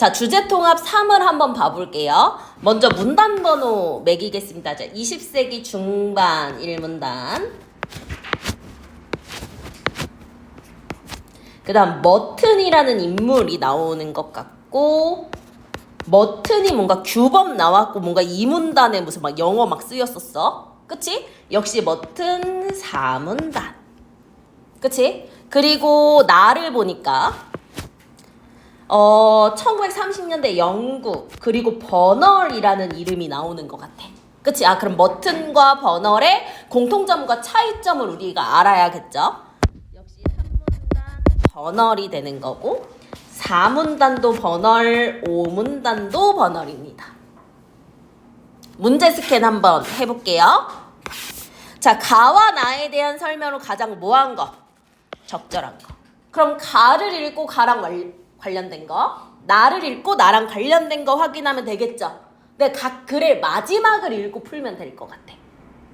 자, 주제통합 3을 한번 봐볼게요. 먼저 문단번호 매기겠습니다. 자, 20세기 중반 1문단. 그 다음 머튼이라는 인물이 나오는 것 같고, 머튼이 뭔가 규범 나왔고 뭔가 이 문단에 무슨 막 영어 막 쓰였었어. 그치? 역시 머튼 4문단. 그치? 그리고 나를 보니까 1930년대 영국 그리고 버널이라는 이름이 나오는 것 같아. 그치? 아, 그럼 머튼과 버널의 공통점과 차이점을 우리가 알아야겠죠? 역시 3문단 버널이 되는 거고 4문단도 버널, 5문단도 버널입니다. 문제 스캔 한번 해볼게요. 자, 가와 나에 대한 설명으로 가장 뭐한 거? 적절한 거. 그럼 가를 읽고 가랑 관련된 거, 나를 읽고 나랑 관련된 거 확인하면 되겠죠? 근데 각 글의 마지막을 읽고 풀면 될 것 같아.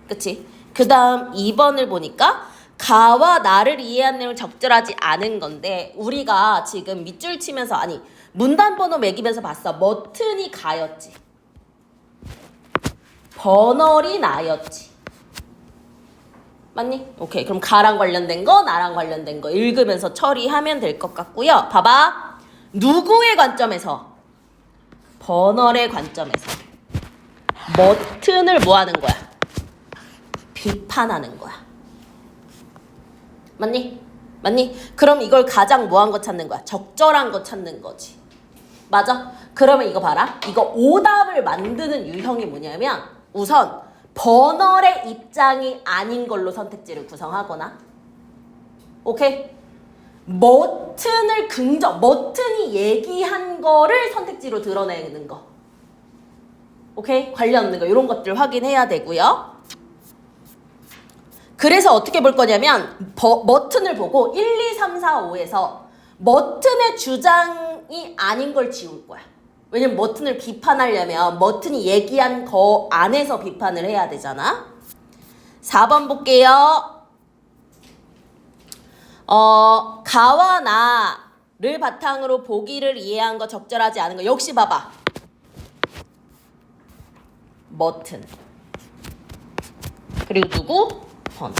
그치? 그 다음 2번을 보니까 가와 나를 이해한 내용을 적절하지 않은 건데 우리가 지금 밑줄 치면서 아니 문단번호 매기면서 봤어. 머튼이 가였지. 버널이 나였지. 맞니? 오케이. 그럼 가랑 관련된 거 나랑 관련된 거 읽으면서 처리하면 될 것 같고요. 봐봐. 누구의 관점에서? 버널의 관점에서 머튼을 뭐 하는 거야? 비판하는 거야. 맞니? 맞니? 그럼 이걸 가장 뭐한 거 찾는 거야? 적절한 거 찾는 거지. 맞아? 그러면 이거 봐라. 이거 오답을 만드는 유형이 뭐냐면 우선 버널의 입장이 아닌 걸로 선택지를 구성하거나 오케이? 머튼을 머튼이 얘기한 거를 선택지로 드러내는 거. 오케이? 관련 거 이런 것들 확인해야 되고요. 그래서 어떻게 볼 거냐면 머튼을 보고 1, 2, 3, 4, 5에서 머튼의 주장이 아닌 걸 지울 거야. 왜냐면 머튼을 비판하려면 머튼이 얘기한 거 안에서 비판을 해야 되잖아. 4번 볼게요. 가와 나를 바탕으로 보기를 이해한 거 적절하지 않은 거 역시 봐봐. 머튼. 그리고 누구? 버널.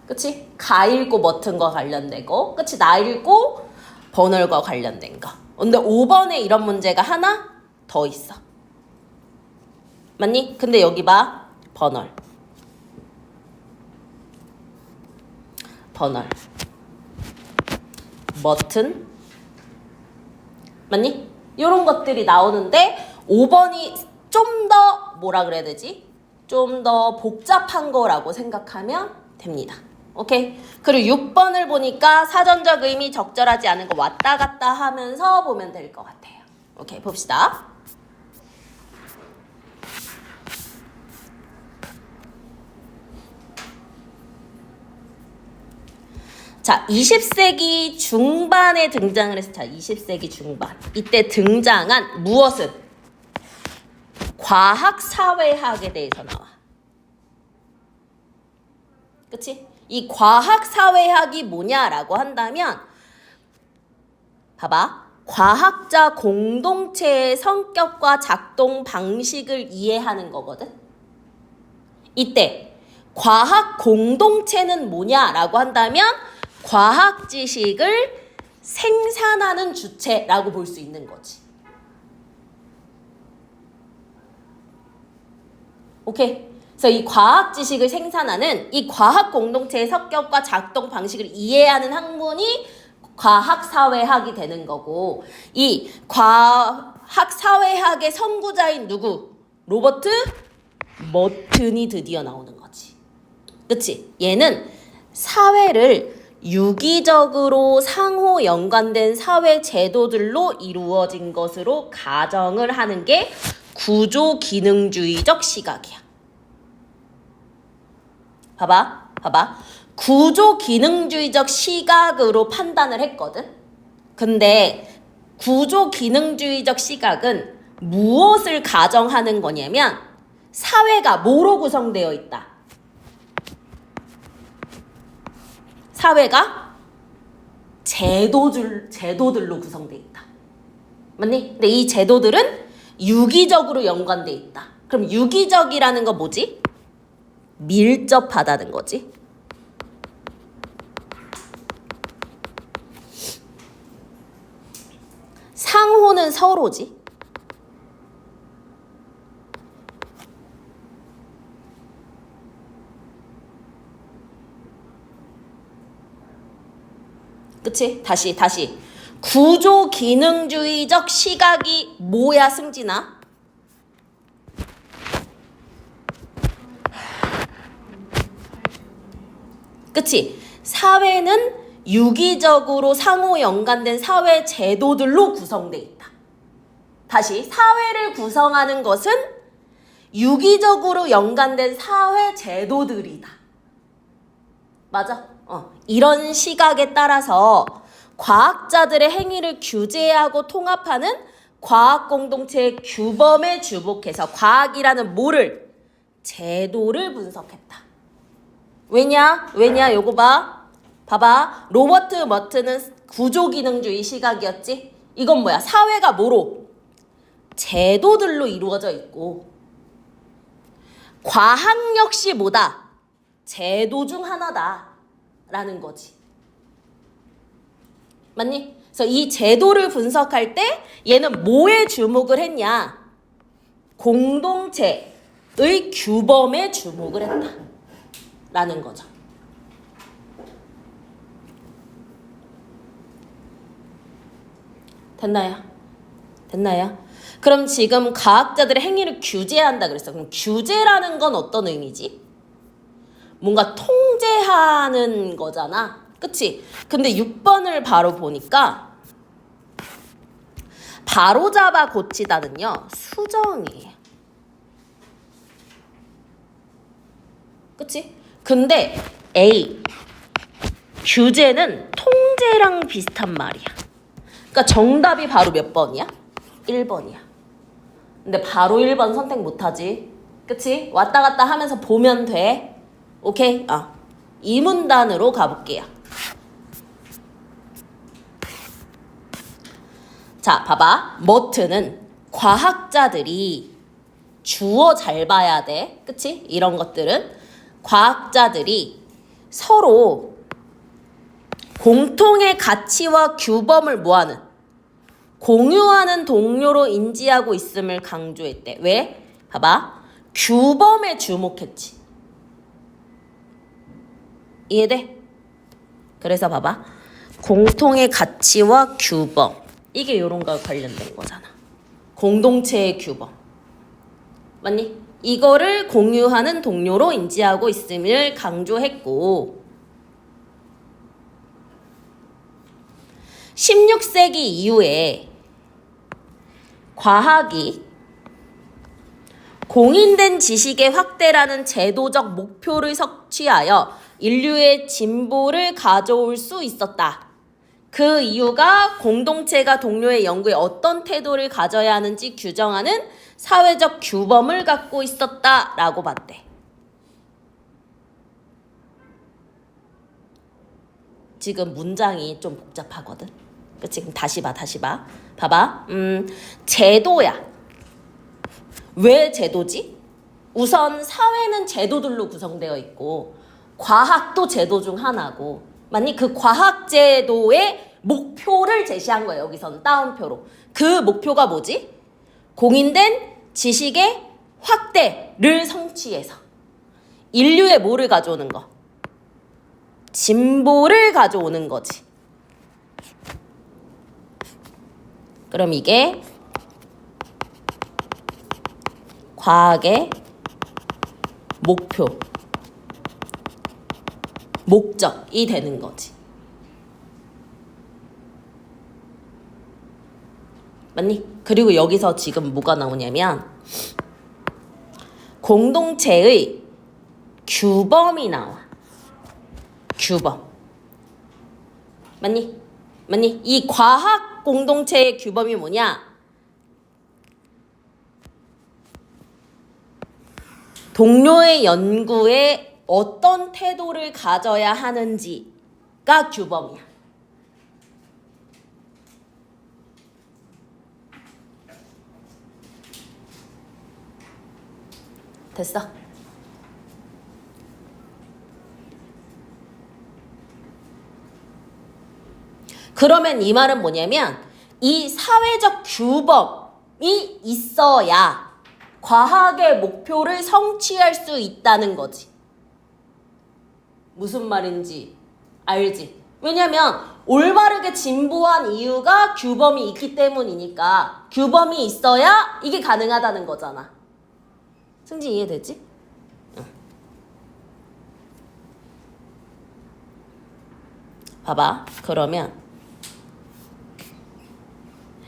그치? 가 읽고 머튼과 관련되고 그치? 나 읽고 버널과 관련된 거. 근데 5번에 이런 문제가 하나 더 있어. 맞니? 근데 여기 봐. 버널. 머튼. 맞니? 이런 것들이 나오는데 5번이 좀 더 뭐라 그래야 되지? 좀 더 복잡한 거라고 생각하면 됩니다. 오케이? 그리고 6번을 보니까 사전적 의미 적절하지 않은 거 왔다 갔다 하면서 보면 될 것 같아요. 오케이, 봅시다. 자, 20세기 중반에 등장을 했어. 자, 20세기 중반. 이때 등장한 무엇은? 과학사회학에 대해서 나와. 그치? 이 과학사회학이 뭐냐라고 한다면 봐봐. 과학자 공동체의 성격과 작동 방식을 이해하는 거거든. 이때 과학 공동체는 뭐냐라고 한다면 과학 지식을 생산하는 주체라고 볼 수 있는 거지. 오케이? 그래서 이 과학 지식을 생산하는 이 과학 공동체의 성격과 작동 방식을 이해하는 학문이 과학사회학이 되는 거고 이 과학사회학의 선구자인 누구? 로버트 머튼이 드디어 나오는 거지. 그치? 얘는 사회를 유기적으로 상호 연관된 사회 제도들로 이루어진 것으로 가정을 하는 게 구조기능주의적 시각이야. 봐봐. 구조기능주의적 시각으로 판단을 했거든. 근데 구조기능주의적 시각은 무엇을 가정하는 거냐면 사회가 뭐로 구성되어 있다? 사회가 제도들로 구성되어 있다. 맞니? 근데 이 제도들은 유기적으로 연관돼 있다. 그럼 유기적이라는 거 뭐지? 밀접하다는 거지. 상호는 서로지. 그치? 다시. 구조 기능주의적 시각이 뭐야, 승진아? 그치? 사회는 유기적으로 상호 연관된 사회 제도들로 구성돼 있다. 다시, 사회를 구성하는 것은 유기적으로 연관된 사회 제도들이다. 맞아? 이런 시각에 따라서 과학자들의 행위를 규제하고 통합하는 과학 공동체의 규범에 주목해서 과학이라는 뭐를? 제도를 분석했다. 왜냐? 요거 봐봐. 로버트 머튼은 구조기능주의 시각이었지? 이건 뭐야? 사회가 뭐로? 제도들로 이루어져 있고 과학 역시 뭐다? 제도 중 하나다 라는 거지. 맞니? 그래서 이 제도를 분석할 때 얘는 뭐에 주목을 했냐? 공동체의 규범에 주목을 했다 라는 거죠. 됐나요? 그럼 지금 과학자들의 행위를 규제한다 그랬어. 그럼 규제라는 건 어떤 의미지? 뭔가 통제하는 거잖아. 그치? 근데 6번을 바로 보니까 바로잡아 고치다는요. 수정이에요. 그치? 근데 A 규제는 통제랑 비슷한 말이야. 그러니까 정답이 바로 몇 번이야? 1번이야. 근데 바로 1번 선택 못하지. 그치? 왔다 갔다 하면서 보면 돼. 오케이? 이 문단으로 가볼게요. 자, 봐봐. 머튼은 과학자들이 주어 잘 봐야 돼. 그치? 이런 것들은 과학자들이 서로 공통의 가치와 규범을 뭐하는? 공유하는 동료로 인지하고 있음을 강조했대. 왜? 봐봐. 규범에 주목했지. 이해돼? 그래서 봐봐. 공통의 가치와 규범. 이게 요런 거 관련된 거잖아. 공동체의 규범. 맞니? 이거를 공유하는 동료로 인지하고 있음을 강조했고 16세기 이후에 과학이 공인된 지식의 확대라는 제도적 목표를 성취하여 인류의 진보를 가져올 수 있었다. 그 이유가 공동체가 동료의 연구에 어떤 태도를 가져야 하는지 규정하는 사회적 규범을 갖고 있었다라고 봤대. 지금 문장이 좀 복잡하거든. 그치? 그럼 다시 봐. 봐봐. 제도야. 왜 제도지? 우선 사회는 제도들로 구성되어 있고 과학도 제도 중 하나고 맞니? 그 과학 제도의 목표를 제시한 거예요. 여기서는 따옴표로. 그 목표가 뭐지? 공인된 지식의 확대를 성취해서 인류의 뭐를 가져오는 거? 진보를 가져오는 거지. 그럼 이게 과학의 목표, 목적이 되는 거지. 맞니? 그리고 여기서 지금 뭐가 나오냐면 공동체의 규범이 나와. 규범. 맞니? 이 과학 공동체의 규범이 뭐냐? 동료의 연구에 어떤 태도를 가져야 하는지가 규범이야. 됐어? 그러면 이 말은 뭐냐면 이 사회적 규범이 있어야 과학의 목표를 성취할 수 있다는 거지. 무슨 말인지 알지? 왜냐면 올바르게 진보한 이유가 규범이 있기 때문이니까 규범이 있어야 이게 가능하다는 거잖아. 승진 이해되지? 응. 봐봐. 그러면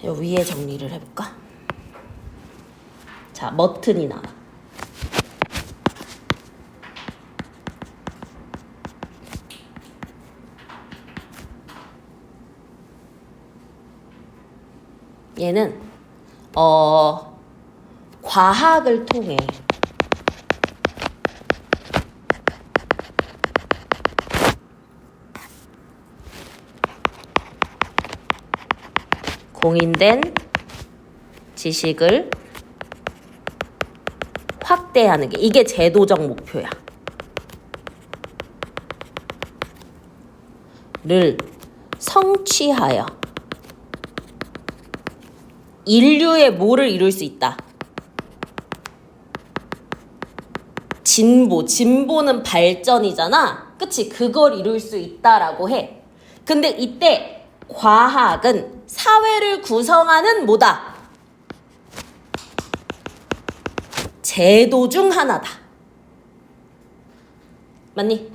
요 위에 정리를 해볼까? 자, 머튼이 나와. 얘는 과학을 통해 공인된 지식을 확대하는 게 이게 제도적 목표야. 를 성취하여 인류의 뭐를 이룰 수 있다? 진보는 발전이잖아. 그치? 그걸 이룰 수 있다라고 해. 근데 이때 과학은 사회를 구성하는 뭐다? 제도 중 하나다. 맞니?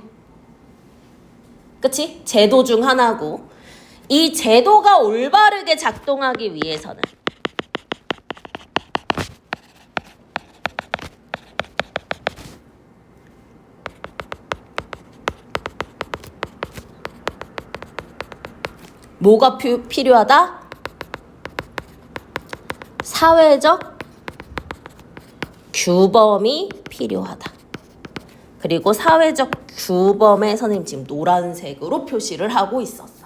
그치? 제도 중 하나고 이 제도가 올바르게 작동하기 위해서는 뭐가 필요하다? 사회적 규범이 필요하다. 그리고 사회적 규범에 선생님 지금 노란색으로 표시를 하고 있었어요.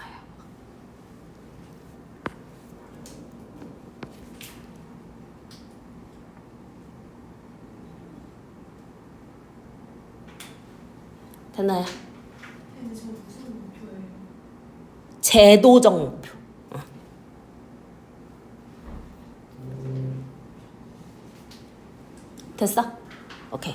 됐나요? 근데 저 무슨 목표예요? 제도적 목표. 됐어? 오케이.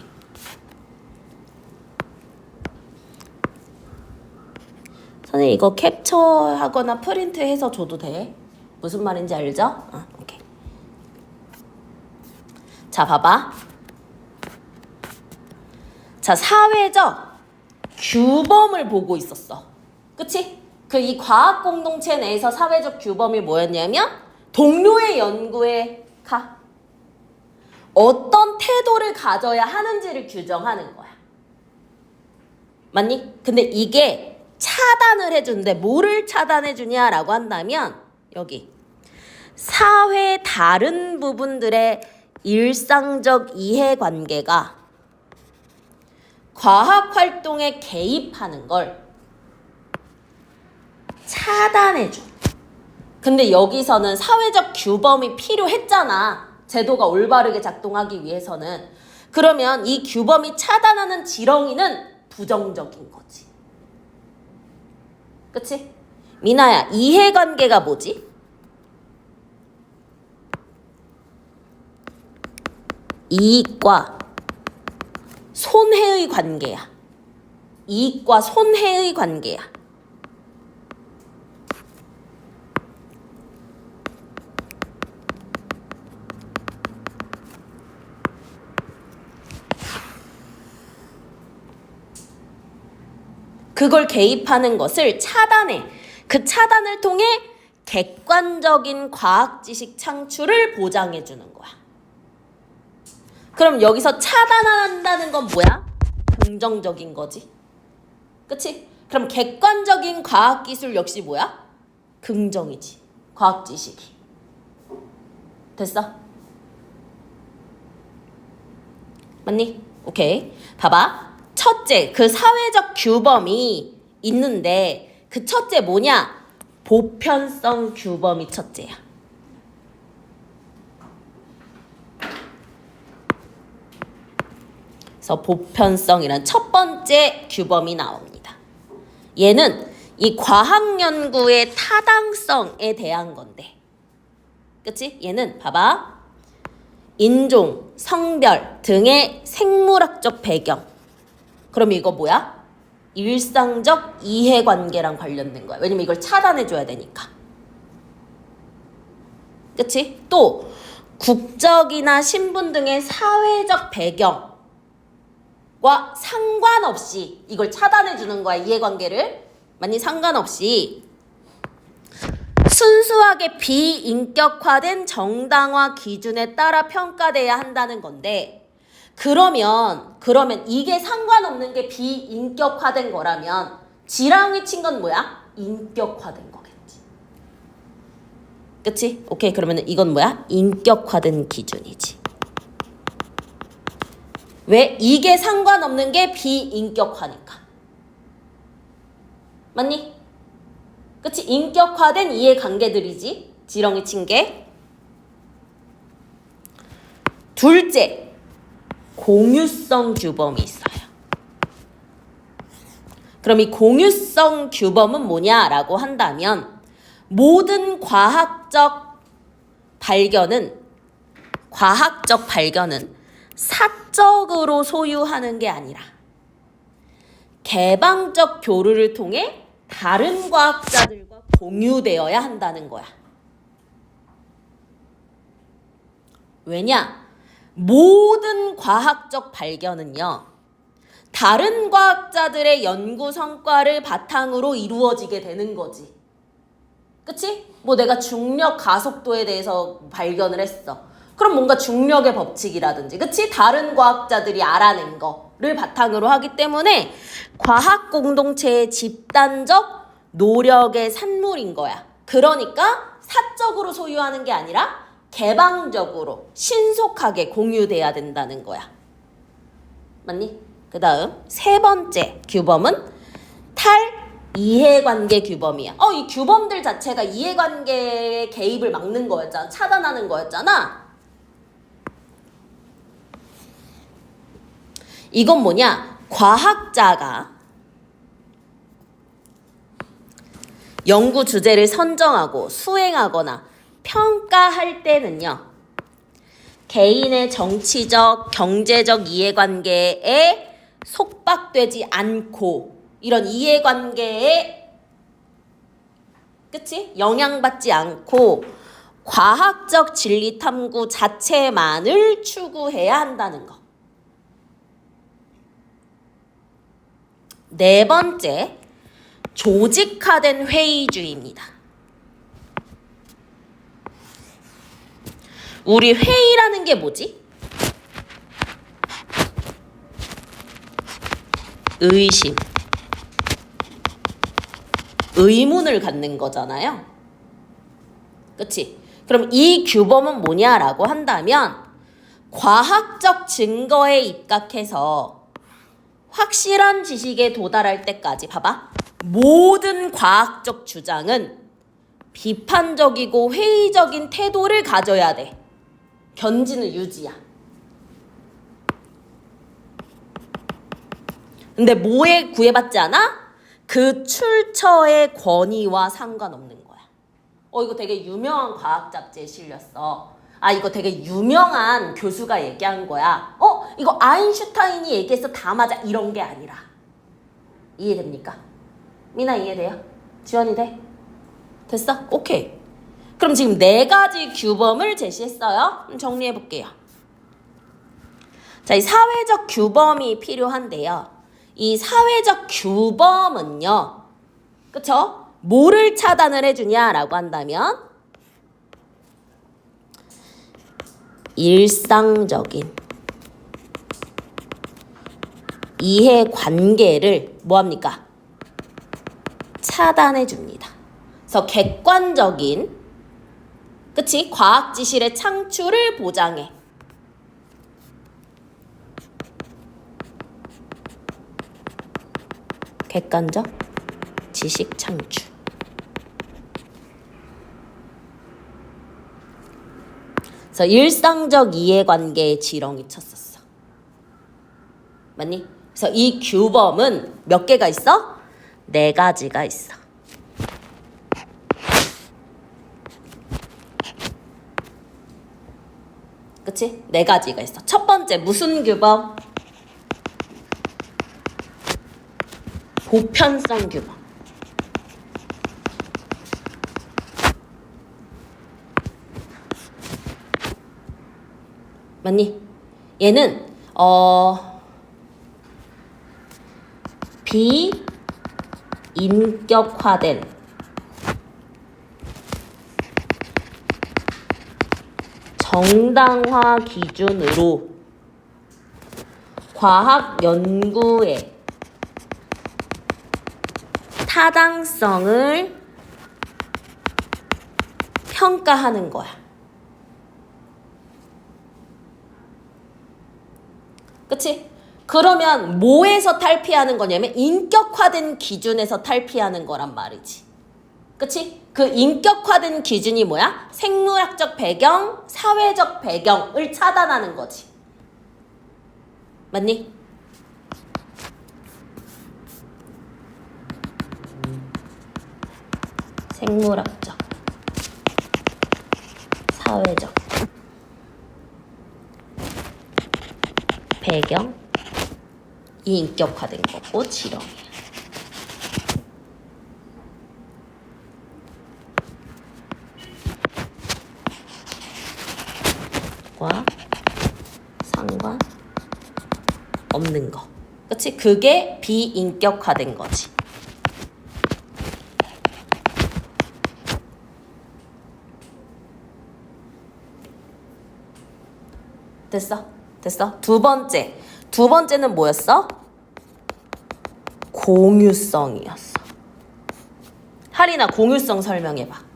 선생님 이거 캡처하거나 프린트해서 줘도 돼? 무슨 말인지 알죠? 오케이. 자, 봐봐. 자, 사회적 규범을 보고 있었어. 그치? 그 이 과학 공동체 내에서 사회적 규범이 뭐였냐면 동료의 연구에 어떤 태도를 가져야 하는지를 규정하는 거야. 맞니? 근데 이게 차단을 해주는데 뭐를 차단해주냐라고 한다면 여기 사회 다른 부분들의 일상적 이해관계가 과학활동에 개입하는 걸 차단해줘. 근데 여기서는 사회적 규범이 필요했잖아. 제도가 올바르게 작동하기 위해서는. 그러면 이 규범이 차단하는 지렁이는 부정적인 거지. 그치? 미나야, 이해관계가 뭐지? 이익과 손해의 관계야. 이익과 손해의 관계야. 그걸 개입하는 것을 차단해. 그 차단을 통해 객관적인 과학 지식 창출을 보장해 주는 거야. 그럼 여기서 차단한다는 건 뭐야? 긍정적인 거지. 그치? 그럼 객관적인 과학 기술 역시 뭐야? 긍정이지. 과학 지식이. 됐어? 맞니? 오케이. 봐봐. 첫째, 그 사회적 규범이 있는데 그 첫째 뭐냐? 보편성 규범이 첫째야. 그래서 보편성이란 첫 번째 규범이 나옵니다. 얘는 이 과학 연구의 타당성에 대한 건데, 그치? 얘는 봐봐. 인종, 성별 등의 생물학적 배경. 그럼 이거 뭐야? 일상적 이해관계랑 관련된 거야. 왜냐면 이걸 차단해줘야 되니까. 그치? 또 국적이나 신분 등의 사회적 배경과 상관없이 이걸 차단해주는 거야. 이해관계를. 만약 상관없이 순수하게 비인격화된 정당화 기준에 따라 평가돼야 한다는 건데, 그러면 이게 상관없는 게 비인격화된 거라면 지랑이 친 건 뭐야? 인격화된 거겠지. 그치? 오케이. 그러면 이건 뭐야? 인격화된 기준이지. 왜? 이게 상관없는 게 비인격화니까. 맞니? 그치? 인격화된 이해관계들이지. 지렁이 친 게. 둘째, 공유성 규범이 있어요. 그럼 이 공유성 규범은 뭐냐라고 한다면, 모든 과학적 발견은 사적으로 소유하는 게 아니라 개방적 교류를 통해 다른 과학자들과 공유되어야 한다는 거야. 왜냐? 모든 과학적 발견은요, 다른 과학자들의 연구 성과를 바탕으로 이루어지게 되는 거지. 그치? 뭐 내가 중력 가속도에 대해서 발견을 했어. 그럼 뭔가 중력의 법칙이라든지, 그치? 다른 과학자들이 알아낸 거를 바탕으로 하기 때문에 과학 공동체의 집단적 노력의 산물인 거야. 그러니까 사적으로 소유하는 게 아니라 개방적으로 신속하게 공유돼야 된다는 거야. 맞니? 그 다음 세 번째 규범은 이해관계 규범이야. 이 규범들 자체가 이해관계의 개입을 막는 거였잖아. 차단하는 거였잖아. 이건 뭐냐? 과학자가 연구 주제를 선정하고 수행하거나 평가할 때는요, 개인의 정치적, 경제적 이해관계에 속박되지 않고 이런 이해관계에, 그치? 영향받지 않고 과학적 진리 탐구 자체만을 추구해야 한다는 거. 네 번째, 조직화된 회의주의입니다. 우리 회의라는 게 뭐지? 의심, 의문을 갖는 거잖아요. 그치? 그럼 이 규범은 뭐냐라고 한다면, 과학적 증거에 입각해서 확실한 지식에 도달할 때까지, 봐봐. 모든 과학적 주장은 비판적이고 회의적인 태도를 가져야 돼. 견지는 유지야. 근데 뭐에 구애받지 않아? 그 출처의 권위와 상관없는 거야. 이거 되게 유명한 과학 잡지에 실렸어. 이거 되게 유명한 교수가 얘기한 거야. 이거 아인슈타인이 얘기해서 다 맞아. 이런 게 아니라. 이해됩니까? 미나 이해돼요? 지원이 돼? 됐어? 오케이. 그럼 지금 네 가지 규범을 제시했어요. 정리해 볼게요. 자, 이 사회적 규범이 필요한데요. 이 사회적 규범은요, 그쵸? 뭐를 차단을 해주냐라고 한다면, 일상적인 이해관계를 뭐합니까? 차단해 줍니다. 그래서 객관적인, 그치? 과학 지식의 창출을 보장해. 객관적 지식 창출. 그래서 일상적 이해관계에 지렁이 쳤었어. 맞니? 그래서 이 규범은 몇 개가 있어? 4가지가 있어. 그치? 4가지가 있어. 첫 번째 무슨 규범? 보편성 규범. 맞니? 얘는 비인격화된 정당화 기준으로 과학 연구의 타당성을 평가하는 거야. 그치? 그러면 뭐에서 탈피하는 거냐면 인격화된 기준에서 탈피하는 거란 말이지. 그치? 그 인격화된 기준이 뭐야? 생물학적 배경, 사회적 배경을 차단하는 거지. 맞니? 생물학적, 사회적 배경, 이 인격화된 거고 지령이야. 과 상관 없는 거. 그치? 그게 비인격화된 거지. 됐어? 됐어? 두 번째는 뭐였어? 공유성이었어. 할인아, 공유성 설명해봐.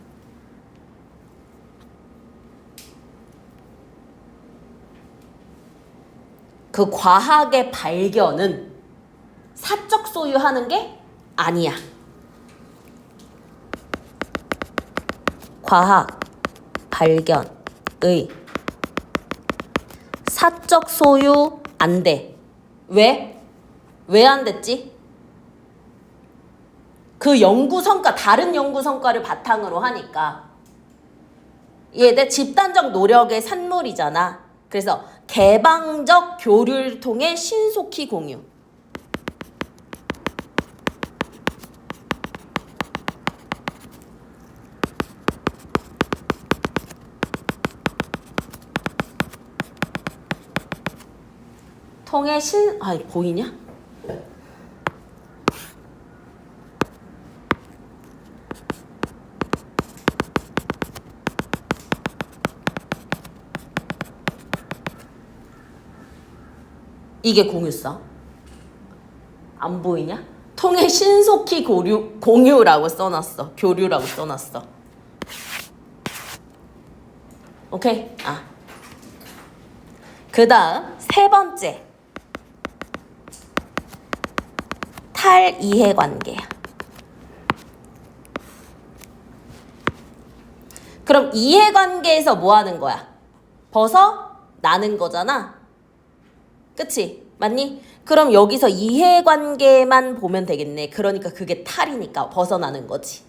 그 과학의 발견은 사적 소유하는 게 아니야. 과학 발견의 사적 소유 안 돼. 왜? 왜 안 됐지? 그 연구 성과, 다른 연구 성과를 바탕으로 하니까. 얘들 집단적 노력의 산물이잖아. 그래서 개방적 교류를 통해 신속히 공유. 통해 보이냐? 이게 공유성. 안 보이냐? 통해 신속히 공유라고 써놨어. 교류라고 써놨어. 오케이? 그 다음 세 번째. 탈이해관계야. 그럼 이해관계에서 뭐 하는 거야? 벗어나는 거잖아. 그치? 맞니? 그럼 여기서 이해관계만 보면 되겠네. 그러니까 그게 탈이니까 벗어나는 거지.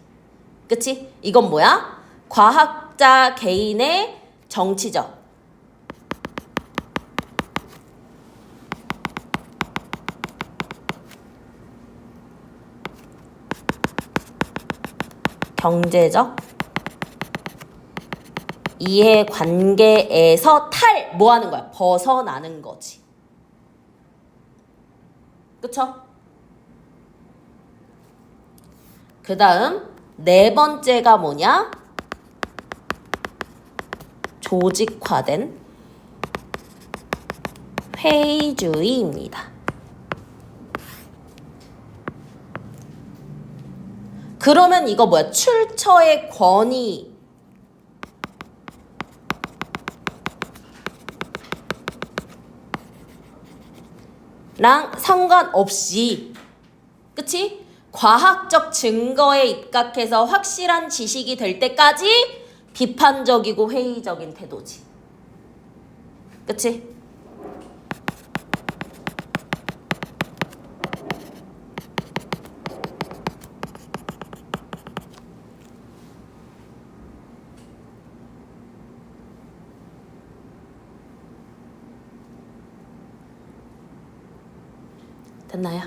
그치? 이건 뭐야? 과학자 개인의 정치적, 경제적 이해관계에서 뭐 하는 거야? 벗어나는 거지. 그쵸? 그 다음 네 번째가 뭐냐? 조직화된 회의주의입니다. 그러면 이거 뭐야? 출처의 권위 랑 상관없이, 그치? 과학적 증거에 입각해서 확실한 지식이 될 때까지 비판적이고 회의적인 태도지. 그치? 됐나요?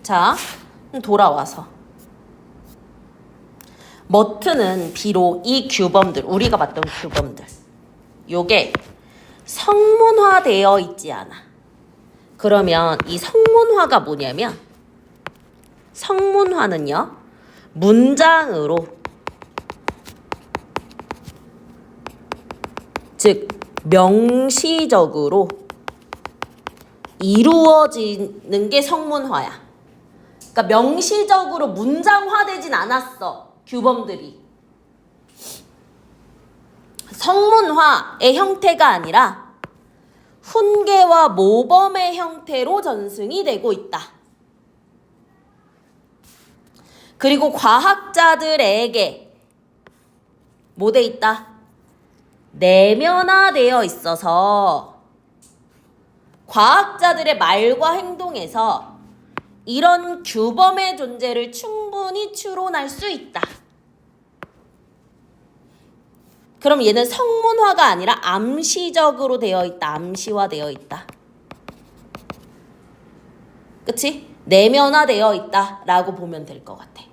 자, 돌아와서 머트는 비록 이 규범들, 우리가 봤던 규범들, 요게 성문화되어 있지 않아. 그러면 이 성문화가 뭐냐면, 성문화는요, 문장으로, 즉 명시적으로 이루어지는 게 성문화야. 그러니까 명시적으로 문장화되진 않았어, 규범들이. 성문화의 형태가 아니라 훈계와 모범의 형태로 전승이 되고 있다. 그리고 과학자들에게 뭐 돼 있다? 내면화되어 있어서 과학자들의 말과 행동에서 이런 규범의 존재를 충분히 추론할 수 있다. 그럼 얘는 성문화가 아니라 암시적으로 되어 있다. 암시화되어 있다. 그치? 내면화되어 있다 라고 보면 될 것 같아.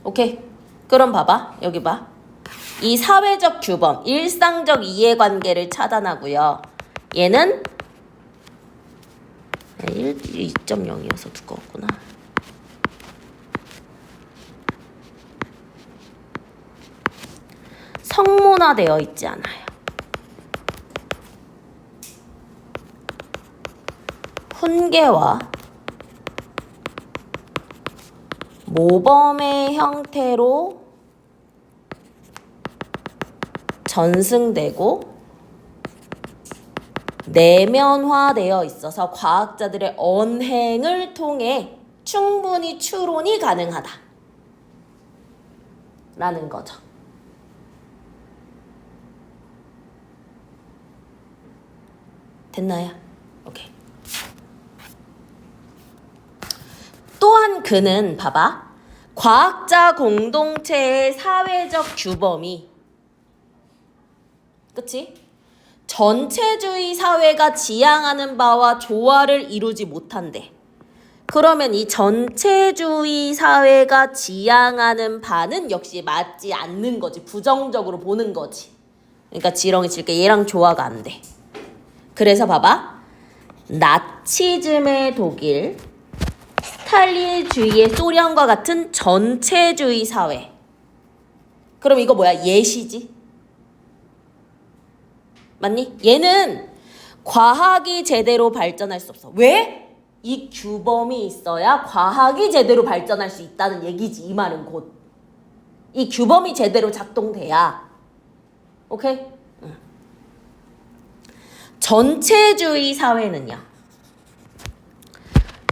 오케이? 그럼 봐봐. 여기 봐. 이 사회적 규범, 일상적 이해관계를 차단하고요. 얘는 2.0이어서 두꺼웠구나. 성문화되어 있지 않아요. 훈계와 모범의 형태로 전승되고 내면화되어 있어서 과학자들의 언행을 통해 충분히 추론이 가능하다 라는 거죠. 됐나요? 오케이. 또한 그는 봐봐. 과학자 공동체의 사회적 규범이, 그치? 전체주의 사회가 지향하는 바와 조화를 이루지 못한대. 그러면 이 전체주의 사회가 지향하는 바는 역시 맞지 않는 거지. 부정적으로 보는 거지. 그러니까 지렁이 칠게 얘랑 조화가 안 돼. 그래서 봐봐. 나치즘의 독일, 스탈린주의의 소련과 같은 전체주의 사회. 그럼 이거 뭐야? 예시지? 맞니? 얘는 과학이 제대로 발전할 수 없어. 왜? 이 규범이 있어야 과학이 제대로 발전할 수 있다는 얘기지. 이 말은 곧. 이 규범이 제대로 작동돼야. 오케이? 응. 전체주의 사회는요.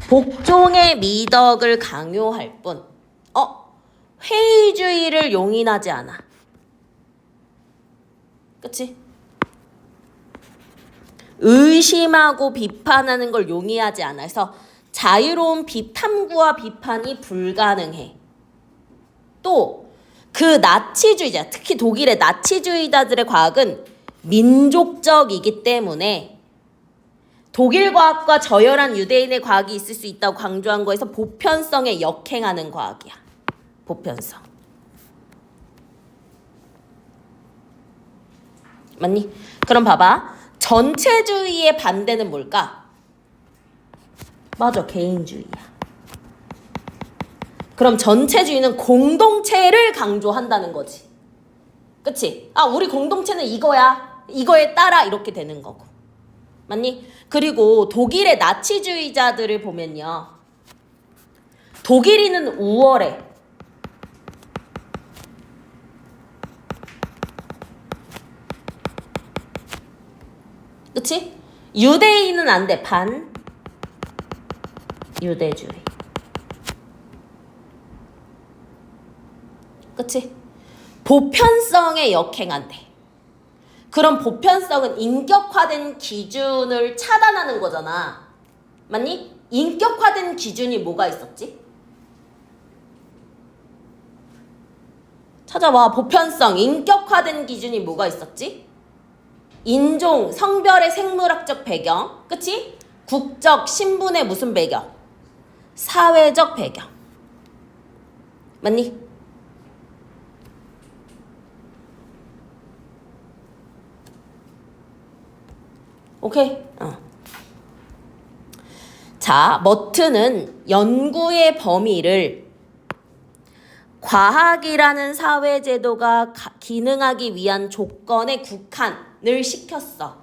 복종의 미덕을 강요할 뿐 회의주의를 용인하지 않아. 그치? 의심하고 비판하는 걸 용이하지 않아서 자유로운 탐구와 비판이 불가능해. 또 그 나치주의자, 특히 독일의 나치주의자들의 과학은 민족적이기 때문에 독일 과학과 저열한 유대인의 과학이 있을 수 있다고 강조한 거에서 보편성에 역행하는 과학이야. 보편성. 맞니? 그럼 봐봐. 전체주의의 반대는 뭘까? 맞아, 개인주의야. 그럼 전체주의는 공동체를 강조한다는 거지. 그치? 아, 우리 공동체는 이거야. 이거에 따라 이렇게 되는 거고. 맞니? 그리고 독일의 나치주의자들을 보면요. 독일인은 우월해. 그치? 유대인은 안 돼. 유대주의. 그치? 보편성에 역행한대. 그럼 보편성은 인격화된 기준을 차단하는 거잖아. 맞니? 인격화된 기준이 뭐가 있었지? 찾아봐. 보편성, 인격화된 기준이 뭐가 있었지? 인종, 성별의 생물학적 배경, 그치? 국적, 신분의 무슨 배경? 사회적 배경. 맞니? 오케이? 자, 머트는 연구의 범위를 과학이라는 사회제도가 기능하기 위한 조건에 국한을 시켰어.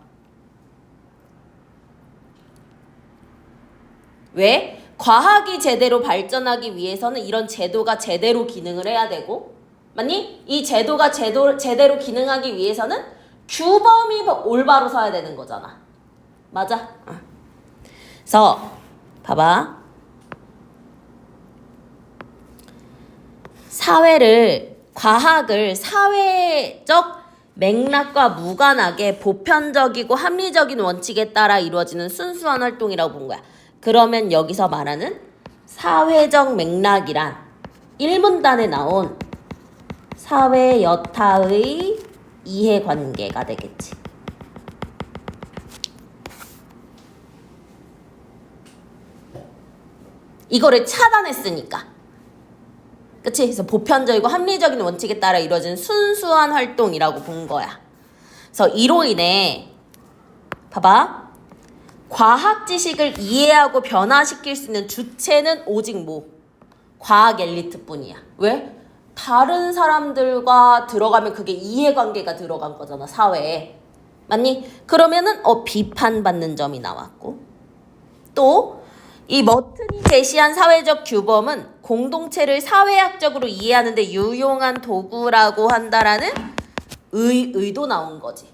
왜? 과학이 제대로 발전하기 위해서는 이런 제도가 제대로 기능을 해야 되고, 맞니? 이 제도가 제대로 기능하기 위해서는 규범이 올바로 서야 되는 거잖아. 맞아? 그래서 봐봐. 과학을 사회적 맥락과 무관하게 보편적이고 합리적인 원칙에 따라 이루어지는 순수한 활동이라고 본 거야. 그러면 여기서 말하는 사회적 맥락이란 1문단에 나온 사회 여타의 이해관계가 되겠지. 이거를 차단했으니까. 그치? 그래서 보편적이고 합리적인 원칙에 따라 이루어진 순수한 활동이라고 본 거야. 그래서 이로 인해 봐봐. 과학 지식을 이해하고 변화시킬 수 있는 주체는 오직 뭐? 과학 엘리트뿐이야. 왜? 다른 사람들과 들어가면 그게 이해관계가 들어간 거잖아, 사회에. 맞니? 그러면은 비판받는 점이 나왔고, 또 이 머튼이 제시한 사회적 규범은 공동체를 사회학적으로 이해하는 데 유용한 도구라고 한다라는 의도 나온 거지.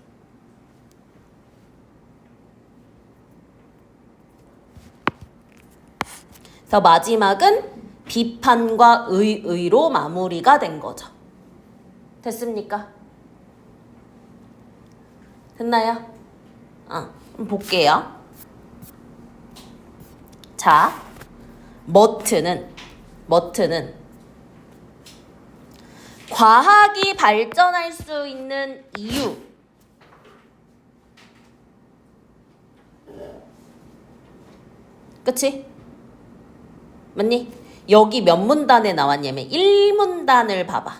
그래서 마지막은 비판과 의의로 마무리가 된 거죠. 됐습니까? 됐나요? 한번 볼게요. 자, 머튼은 과학이 발전할 수 있는 이유, 그치? 맞니? 여기 몇 문단에 나왔냐면 1문단을 봐봐.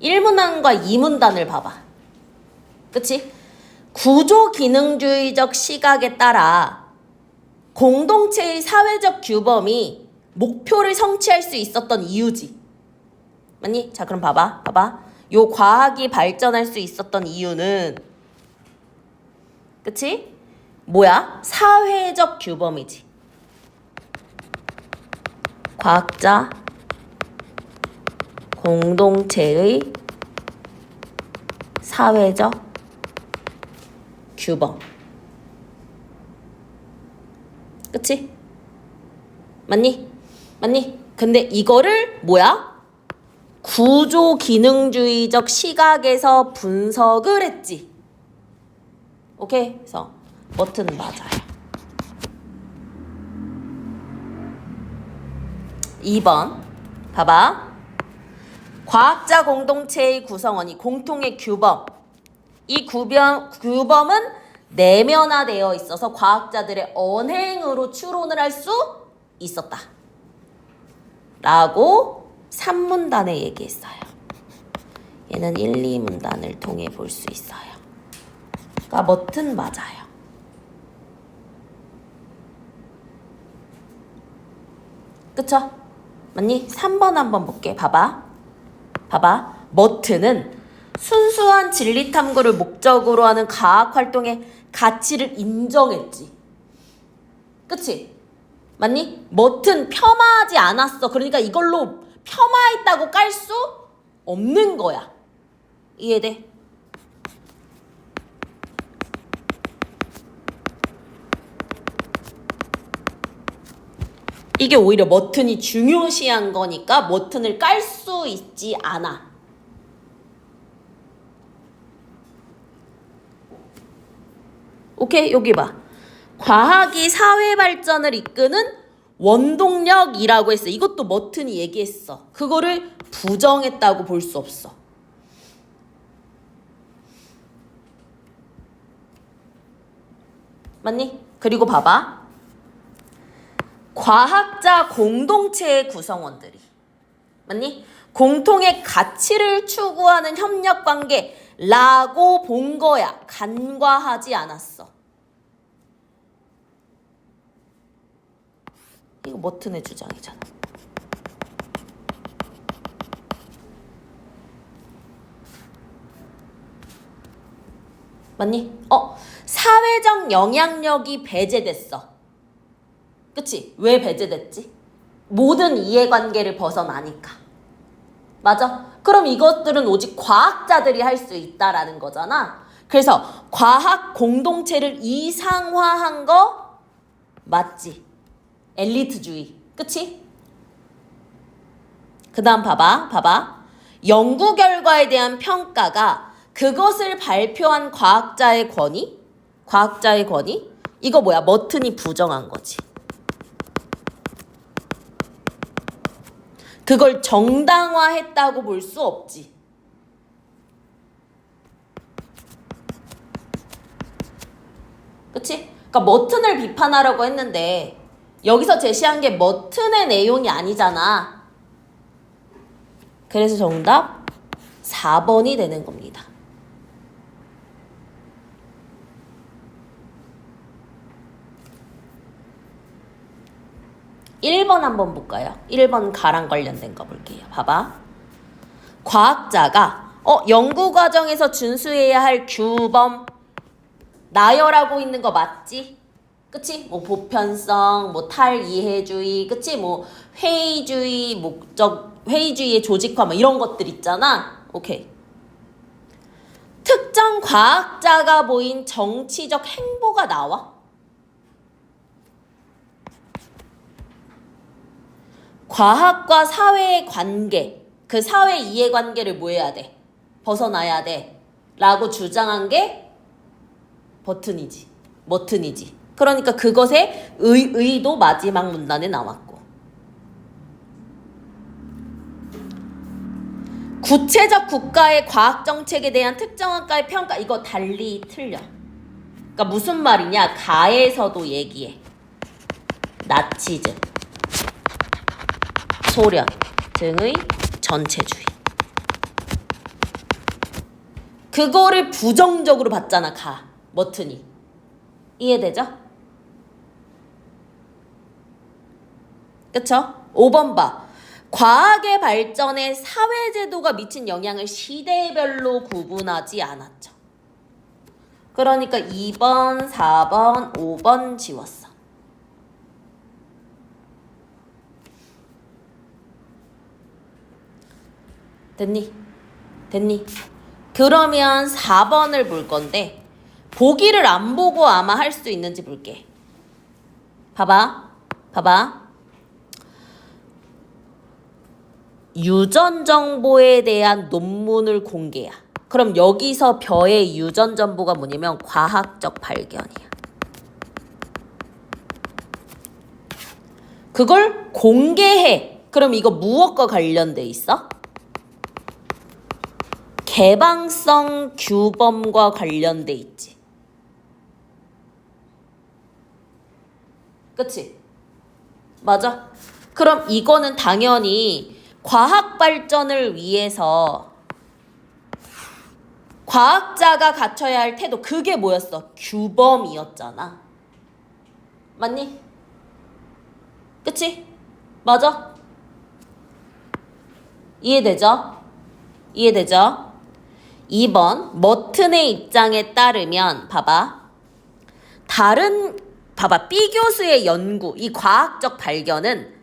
(1문단과) (2문단을) 봐봐. 그치? 구조 기능주의적 시각에 따라 공동체의 사회적 규범이 목표를 성취할 수 있었던 이유지. 맞니? 자, 그럼 봐봐. 요 과학이 발전할 수 있었던 이유는, 그치? 뭐야? 사회적 규범이지. 과학자 공동체의 사회적 규범. 그치? 맞니? 근데 이거를 뭐야? 구조 기능주의적 시각에서 분석을 했지. 오케이? 그래서 머튼은 맞아요. 2번 봐봐. 과학자 공동체의 구성원이 공통의 규범. 이 규범은 내면화되어 있어서 과학자들의 언행으로 추론을 할 수 있었다. 라고 3문단에 얘기했어요. 얘는 1, 2문단을 통해 볼 수 있어요. 그러니까 머튼 맞아요. 그쵸? 맞니? 3번 한번 볼게. 봐봐. 머튼은 순수한 진리 탐구를 목적으로 하는 과학 활동의 가치를 인정했지. 그치? 맞니? 머튼 폄하하지 않았어. 그러니까 이걸로 폄하했다고 깔 수 없는 거야. 이해돼? 이게 오히려 머튼이 중요시한 거니까 머튼을 깔 수 있지 않아. 오케이? 여기 봐. 과학이 사회 발전을 이끄는 원동력이라고 했어. 이것도 머튼이 얘기했어. 그거를 부정했다고 볼 수 없어. 맞니? 그리고 봐봐. 과학자 공동체의 구성원들이. 맞니? 공통의 가치를 추구하는 협력관계라고 본 거야. 간과하지 않았어. 이거 머튼의 주장이잖아. 맞니? 사회적 영향력이 배제됐어. 그치? 왜 배제됐지? 모든 이해관계를 벗어나니까. 맞아? 그럼 이것들은 오직 과학자들이 할 수 있다라는 거잖아. 그래서 과학 공동체를 이상화한 거 맞지? 엘리트주의. 그치? 그 다음 봐봐. 연구 결과에 대한 평가가 그것을 발표한 과학자의 권위? 이거 뭐야? 머튼이 부정한 거지. 그걸 정당화했다고 볼 수 없지. 그치? 그러니까 머튼을 비판하라고 했는데 여기서 제시한 게 머튼의 내용이 아니잖아. 그래서 정답 4번이 되는 겁니다. 1번 한번 볼까요? 1번 가랑 관련된 거 볼게요. 봐봐. 과학자가 연구 과정에서 준수해야 할 규범 나열하고 있는 거 맞지? 그치? 뭐 보편성, 뭐 탈이해주의, 그치? 뭐 회의주의, 회의주의의 조직화 뭐 이런 것들 있잖아. 오케이. 특정 과학자가 보인 정치적 행보가 나와? 과학과 사회의 관계, 그 사회 이해관계를 뭐 해야 돼? 벗어나야 돼. 라고 주장한 게 머튼이지. 그러니까 그것의 의도 마지막 문단에 나왔고. 구체적 국가의 과학정책에 대한 특정 학과의 평가, 이거 달리 틀려. 그러니까 무슨 말이냐? 가에서도 얘기해. 나치즘, 소련 등의 전체주의. 그거를 부정적으로 봤잖아, 머튼이. 이해되죠? 그쵸? 5번 봐. 과학의 발전에 사회제도가 미친 영향을 시대별로 구분하지 않았죠. 그러니까 2번, 4번, 5번 지웠어. 됐니? 그러면 4번을 볼 건데 보기를 안 보고 아마 할 수 있는지 볼게. 봐봐. 유전 정보에 대한 논문을 공개야. 그럼 여기서 벼의 유전 정보가 뭐냐면 과학적 발견이야. 그걸 공개해. 그럼 이거 무엇과 관련돼 있어? 개방성 규범과 관련돼 있지. 그치? 맞아? 그럼 이거는 당연히 과학 발전을 위해서 과학자가 갖춰야 할 태도, 그게 뭐였어? 규범이었잖아. 맞니? 그치? 맞아? 이해되죠? 2번 머튼의 입장에 따르면 봐봐. B 교수의 연구, 이 과학적 발견은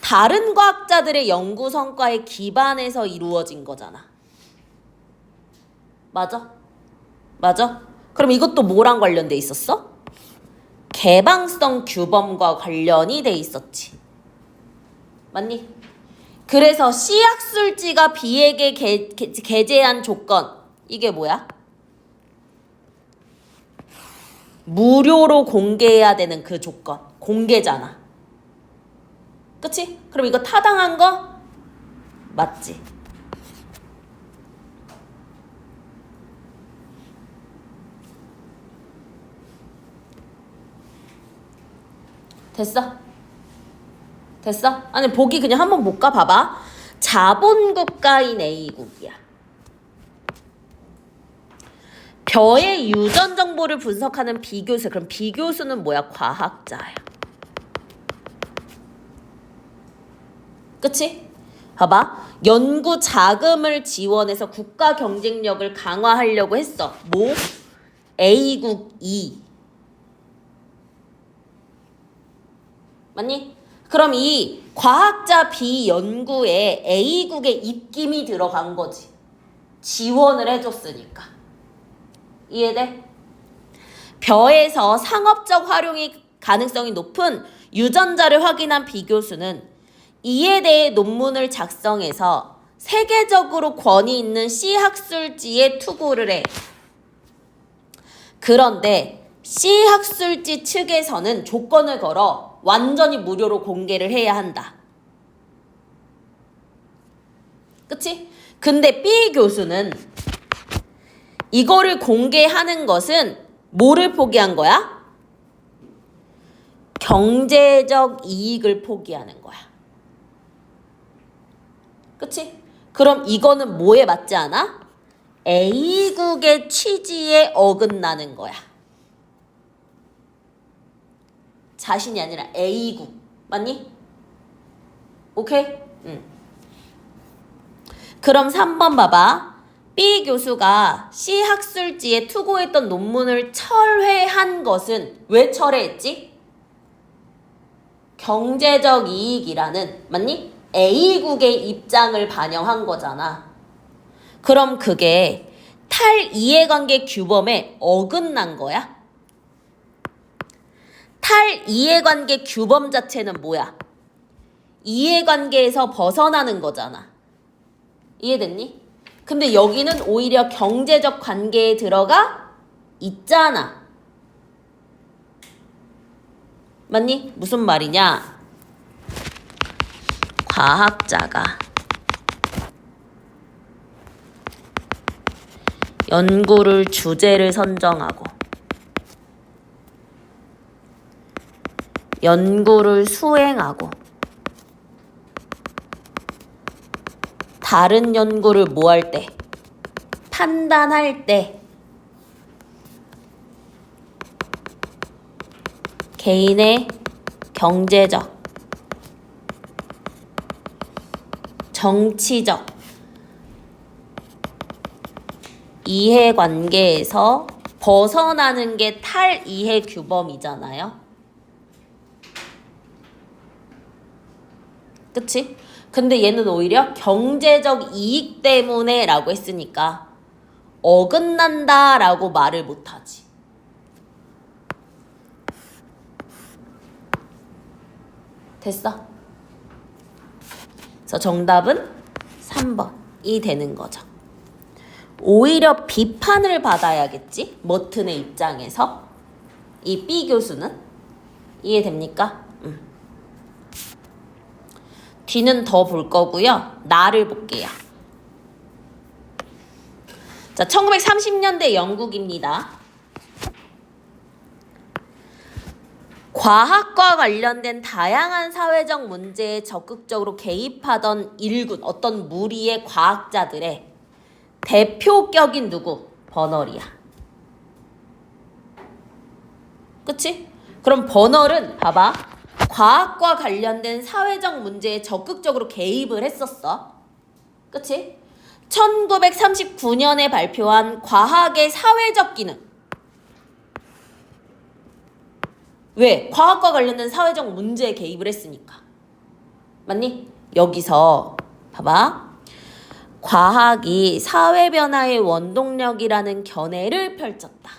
다른 과학자들의 연구 성과에 기반해서 이루어진 거잖아. 맞아? 그럼 이것도 뭐랑 관련돼 있었어? 개방성 규범과 관련이 돼 있었지. 맞니? 그래서 C학술지가 B에게 게재한 조건, 이게 뭐야? 무료로 공개해야 되는 그 조건. 공개잖아. 그치? 그럼 이거 타당한 거? 맞지? 됐어? 됐어? 아니 보기 그냥 한번 못 가 봐봐. 자본국가인 A국이야. 벼의 유전 정보를 분석하는 B교수. 그럼 B교수는 뭐야? 과학자야. 그치? 봐봐. 연구 자금을 지원해서 국가 경쟁력을 강화하려고 했어. 뭐? A국 2. 맞니? 그럼 이 과학자 B 연구에 A국의 입김이 들어간 거지. 지원을 해줬으니까. 이해돼? 벼에서 상업적 활용이 가능성이 높은 유전자를 확인한 B 교수는 이에 대해 논문을 작성해서 세계적으로 권위 있는 C 학술지에 투고를 해. 그런데 C 학술지 측에서는 조건을 걸어 완전히 무료로 공개를 해야 한다. 그치? 근데 B 교수는 이거를 공개하는 것은 뭐를 포기한 거야? 경제적 이익을 포기하는 거야. 그치? 그럼 이거는 뭐에 맞지 않아? A국의 취지에 어긋나는 거야. 자신이 아니라 A국. 맞니? 오케이? 응. 그럼 3번 봐봐. B 교수가 C 학술지에 투고했던 논문을 철회한 것은 왜 철회했지? 경제적 이익이라는, 맞니? A국의 입장을 반영한 거잖아. 그럼 그게 탈이해관계 규범에 어긋난 거야? 탈이해관계 규범 자체는 뭐야? 이해관계에서 벗어나는 거잖아. 이해됐니? 근데 여기는 오히려 경제적 관계에 들어가 있잖아. 맞니? 무슨 말이냐? 과학자가 연구를 주제를 선정하고 연구를 수행하고 다른 연구를 뭐 할 때? 판단할 때 개인의 경제적, 정치적 이해관계에서 벗어나는 게 탈이해 규범이잖아요. 그치? 근데 얘는 오히려 경제적 이익 때문에 라고 했으니까 어긋난다 라고 말을 못하지. 됐어? 그래서 정답은 3번이 되는 거죠. 오히려 비판을 받아야겠지? 머튼의 입장에서. 이 B 교수는. 이해됩니까? 뒤는 더 볼 거고요. 나를 볼게요. 자, 1930년대 영국입니다. 과학과 관련된 다양한 사회적 문제에 적극적으로 개입하던 일군, 어떤 무리의 과학자들의 대표격인 누구? 버널이야. 그치? 그럼 버널은 봐봐. 과학과 관련된 사회적 문제에 적극적으로 개입을 했었어. 그치? 1939년에 발표한 과학의 사회적 기능. 왜? 과학과 관련된 사회적 문제에 개입을 했으니까. 맞니? 여기서 봐봐. 과학이 사회 변화의 원동력이라는 견해를 펼쳤다.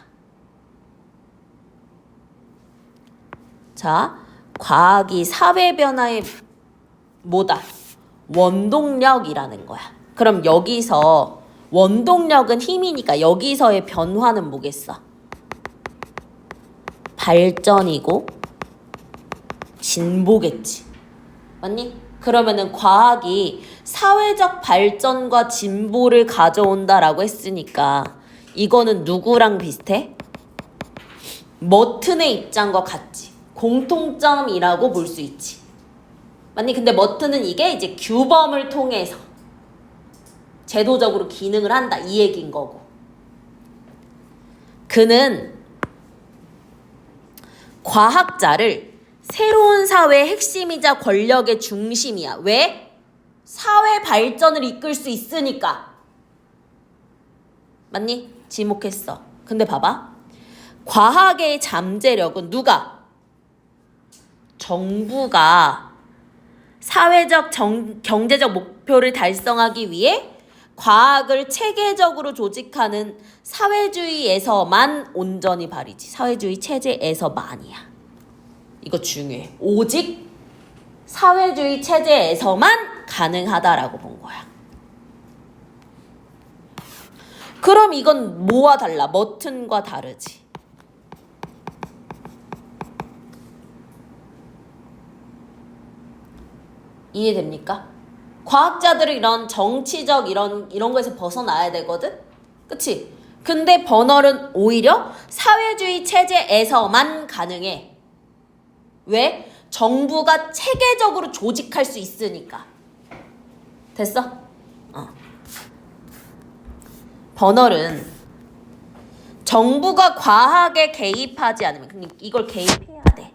자, 과학이 사회 변화의 뭐다? 원동력이라는 거야. 그럼 여기서 원동력은 힘이니까 여기서의 변화는 뭐겠어? 발전이고 진보겠지. 맞니? 그러면은 과학이 사회적 발전과 진보를 가져온다라고 했으니까 이거는 누구랑 비슷해? 머튼의 입장과 같지. 공통점이라고 볼 수 있지. 맞니? 근데 머튼은 이게 이제 규범을 통해서 제도적으로 기능을 한다 이 얘기인 거고. 그는 과학자를 새로운 사회의 핵심이자 권력의 중심이야. 왜? 사회 발전을 이끌 수 있으니까. 맞니? 지목했어. 근데 봐봐. 과학의 잠재력은 누가? 정부가 사회적 경제적 목표를 달성하기 위해 과학을 체계적으로 조직하는 사회주의에서만 온전히 발휘지. 사회주의 체제에서만이야. 이거 중요해. 오직 사회주의 체제에서만 가능하다라고 본 거야. 그럼 이건 뭐와 달라? 머튼과 다르지. 이해됩니까? 과학자들은 이런 정치적 이런 거에서 벗어나야 되거든? 그치? 근데 버널은 오히려 사회주의 체제에서만 가능해. 왜? 정부가 체계적으로 조직할 수 있으니까. 됐어? 버널은 정부가 과학에 개입하지 않으면 이걸 개입해야 돼.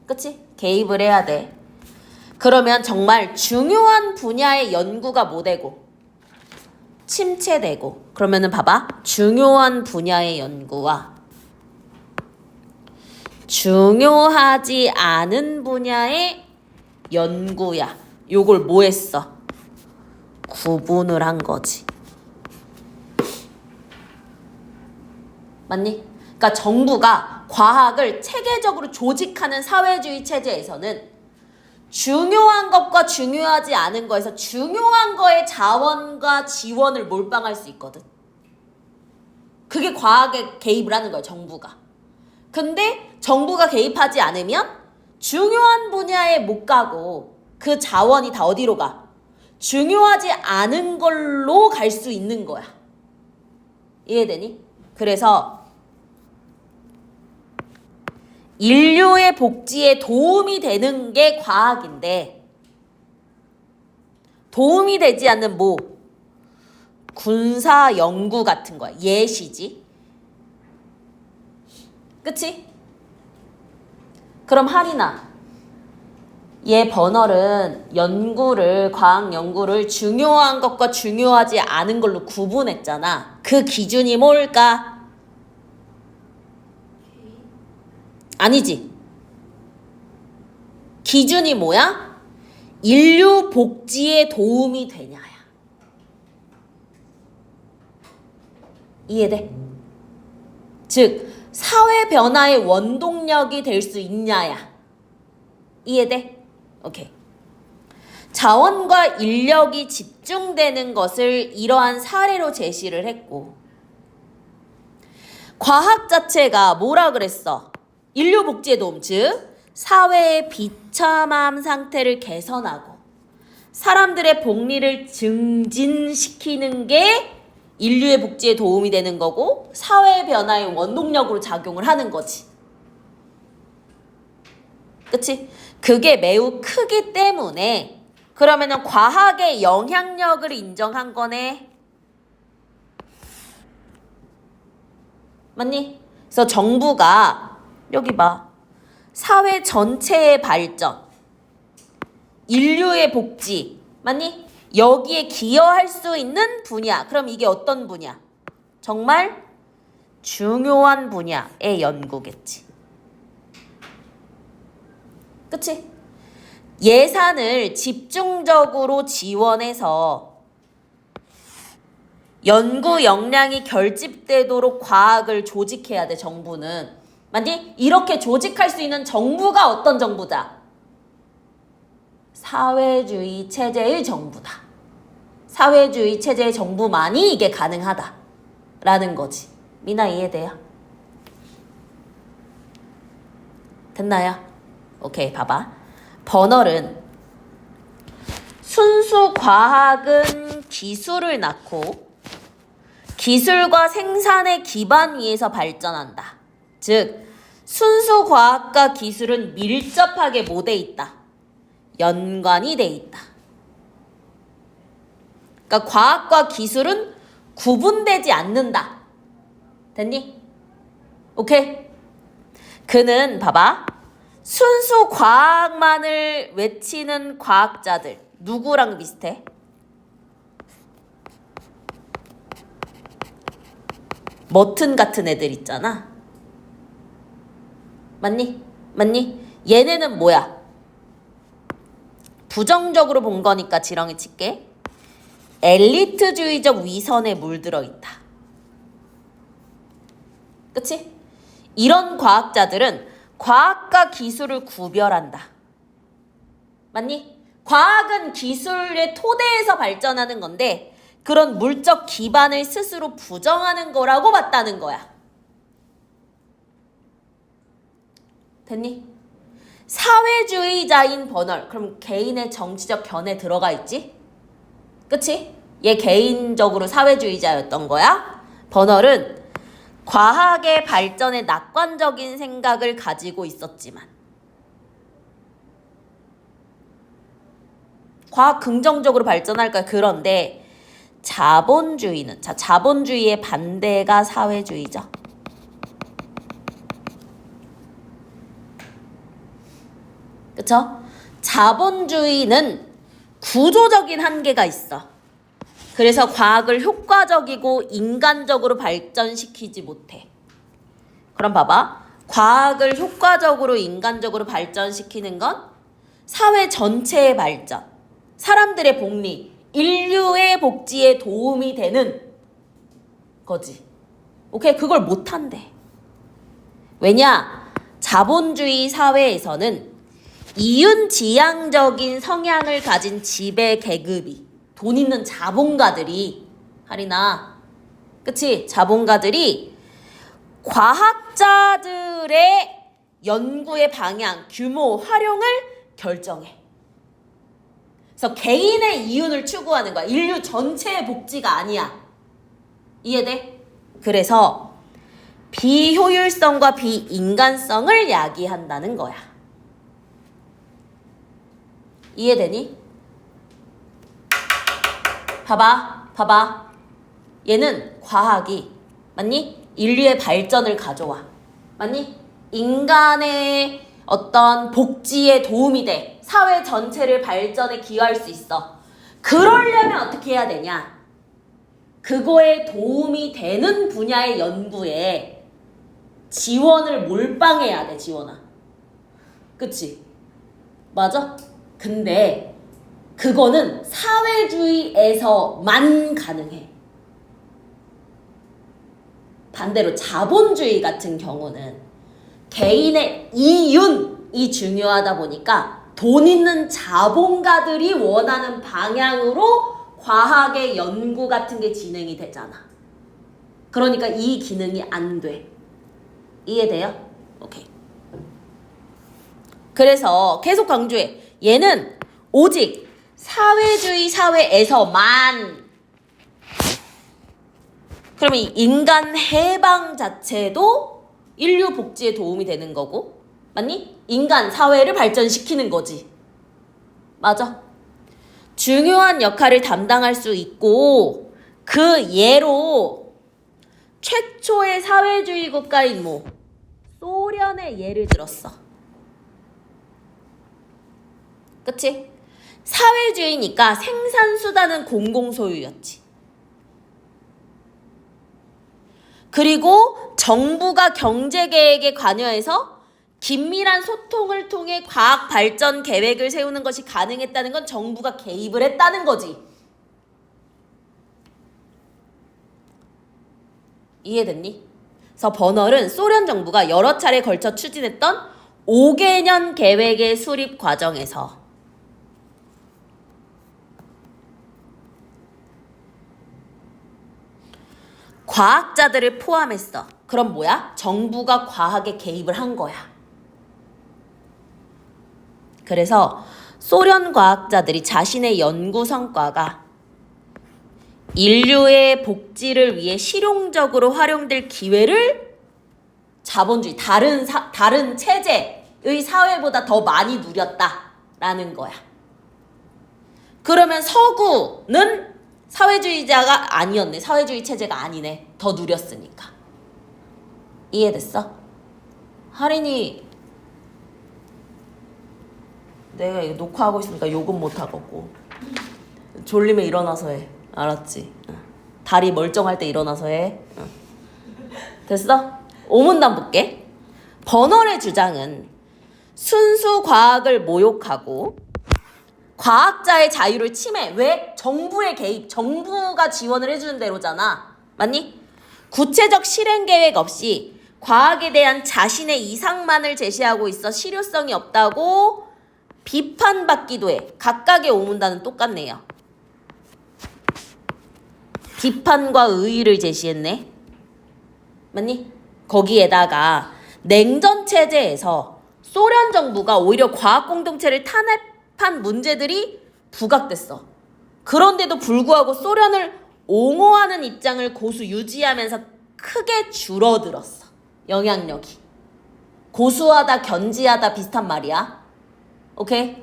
그치? 개입을 해야 돼. 그러면 정말 중요한 분야의 연구가 뭐 되고? 침체되고. 그러면은 봐봐. 중요한 분야의 연구와 중요하지 않은 분야의 연구야. 요걸 뭐 했어? 구분을 한 거지. 맞니? 그러니까 정부가 과학을 체계적으로 조직하는 사회주의 체제에서는 중요한 것과 중요하지 않은 거에서 중요한 거에 자원과 지원을 몰빵할 수 있거든. 그게 과학에 개입을 하는 거야, 정부가. 근데 정부가 개입하지 않으면 중요한 분야에 못 가고 그 자원이 다 어디로 가? 중요하지 않은 걸로 갈 수 있는 거야. 이해되니? 그래서 인류의 복지에 도움이 되는 게 과학인데 도움이 되지 않는 뭐 군사 연구 같은 거야. 예시지. 그치? 그럼 하리나 얘 버널은 과학 연구를 중요한 것과 중요하지 않은 걸로 구분했잖아. 그 기준이 뭘까? 아니지. 기준이 뭐야? 인류 복지에 도움이 되냐야. 이해돼? 즉 사회 변화의 원동력이 될 수 있냐야. 이해돼? 오케이. 자원과 인력이 집중되는 것을 이러한 사례로 제시를 했고 과학 자체가 뭐라 그랬어? 인류 복지에 도움, 즉 사회의 비참함 상태를 개선하고 사람들의 복리를 증진시키는 게 인류의 복지에 도움이 되는 거고 사회 변화의 원동력으로 작용을 하는 거지. 그치? 그게 매우 크기 때문에 그러면은 과학의 영향력을 인정한 거네. 맞니? 그래서 정부가 여기 봐. 사회 전체의 발전, 인류의 복지, 맞니? 여기에 기여할 수 있는 분야. 그럼 이게 어떤 분야? 정말 중요한 분야의 연구겠지. 그치? 예산을 집중적으로 지원해서 연구 역량이 결집되도록 과학을 조직해야 돼, 정부는. 맞니? 이렇게 조직할 수 있는 정부가 어떤 정부다? 사회주의 체제의 정부다. 사회주의 체제의 정부만이 이게 가능하다. 라는 거지. 미나 이해돼요? 됐나요? 오케이, 봐봐. 번얼은 순수 과학은 기술을 낳고 기술과 생산의 기반 위에서 발전한다. 즉, 순수 과학과 기술은 밀접하게 뭐 돼 있다? 연관이 돼 있다. 그러니까 과학과 기술은 구분되지 않는다. 됐니? 오케이? 그는 봐봐. 순수 과학만을 외치는 과학자들 누구랑 비슷해? 머튼 같은 애들 있잖아. 맞니? 맞니? 얘네는 뭐야? 부정적으로 본 거니까 지렁이 칠게. 엘리트주의적 위선에 물들어 있다. 그치? 이런 과학자들은 과학과 기술을 구별한다. 맞니? 과학은 기술의 토대에서 발전하는 건데 그런 물적 기반을 스스로 부정하는 거라고 봤다는 거야. 됐니? 사회주의자인 버널. 그럼 개인의 정치적 견해 들어가 있지? 그치? 얘 개인적으로 사회주의자였던 거야. 버널은 과학의 발전에 낙관적인 생각을 가지고 있었지만 과학 긍정적으로 발전할까? 그런데 자본주의는 자본주의의 반대가 사회주의죠. 그쵸? 자본주의는 구조적인 한계가 있어. 그래서 과학을 효과적이고 인간적으로 발전시키지 못해. 그럼 봐봐. 과학을 효과적으로 인간적으로 발전시키는 건 사회 전체의 발전, 사람들의 복리, 인류의 복지에 도움이 되는 거지. 오케이? 그걸 못한대. 왜냐? 자본주의 사회에서는 이윤지향적인 성향을 가진 지배 계급이, 돈 있는 자본가들이, 하리나, 그치? 자본가들이 과학자들의 연구의 방향, 규모, 활용을 결정해. 그래서 개인의 이윤을 추구하는 거야. 인류 전체의 복지가 아니야. 이해돼? 그래서 비효율성과 비인간성을 야기한다는 거야. 이해되니? 봐봐. 얘는 과학이, 맞니? 인류의 발전을 가져와. 맞니? 인간의 어떤 복지에 도움이 돼. 사회 전체를 발전에 기여할 수 있어. 그러려면 어떻게 해야 되냐? 그거에 도움이 되는 분야의 연구에 지원을 몰빵해야 돼, 지원아. 그치? 맞아? 근데 그거는 사회주의에서만 가능해. 반대로 자본주의 같은 경우는 개인의 이윤이 중요하다 보니까 돈 있는 자본가들이 원하는 방향으로 과학의 연구 같은 게 진행이 되잖아. 그러니까 이 기능이 안 돼. 이해돼요? 오케이. 그래서 계속 강조해. 얘는 오직 사회주의 사회에서만. 그러면 이 인간 해방 자체도 인류 복지에 도움이 되는 거고, 맞니? 인간 사회를 발전시키는 거지. 맞아. 중요한 역할을 담당할 수 있고, 그 예로 최초의 사회주의 국가인 소련의 예를 들었어. 그치? 사회주의니까 생산수단은 공공소유였지. 그리고 정부가 경제계획에 관여해서 긴밀한 소통을 통해 과학 발전 계획을 세우는 것이 가능했다는 건 정부가 개입을 했다는 거지. 이해됐니? 그래서 버널은 소련 정부가 여러 차례 걸쳐 추진했던 5개년 계획의 수립 과정에서 과학자들을 포함했어. 그럼 뭐야? 정부가 과학에 개입을 한 거야. 그래서 소련 과학자들이 자신의 연구 성과가 인류의 복지를 위해 실용적으로 활용될 기회를 자본주의, 다른 체제의 사회보다 더 많이 누렸다라는 거야. 그러면 서구는 사회주의자가 아니었네. 사회주의 체제가 아니네. 더 누렸으니까. 이해됐어? 할인이 내가 이거 녹화하고 있으니까 욕은 못하겠고 졸리면 일어나서 해. 알았지? 다리 멀쩡할 때 일어나서 해. 됐어? 오문단 볼게. 버널의 주장은 순수 과학을 모욕하고 과학자의 자유를 침해. 왜? 정부의 개입. 정부가 지원을 해주는 대로잖아. 맞니? 구체적 실행 계획 없이 과학에 대한 자신의 이상만을 제시하고 있어 실효성이 없다고 비판받기도 해. 각각의 오문단은 똑같네요. 비판과 의의를 제시했네. 맞니? 거기에다가 냉전 체제에서 소련 정부가 오히려 과학 공동체를 탄압한 문제들이 부각됐어. 그런데도 불구하고 소련을 옹호하는 입장을 고수 유지하면서 크게 줄어들었어. 영향력이. 고수하다 견지하다 비슷한 말이야. 오케이?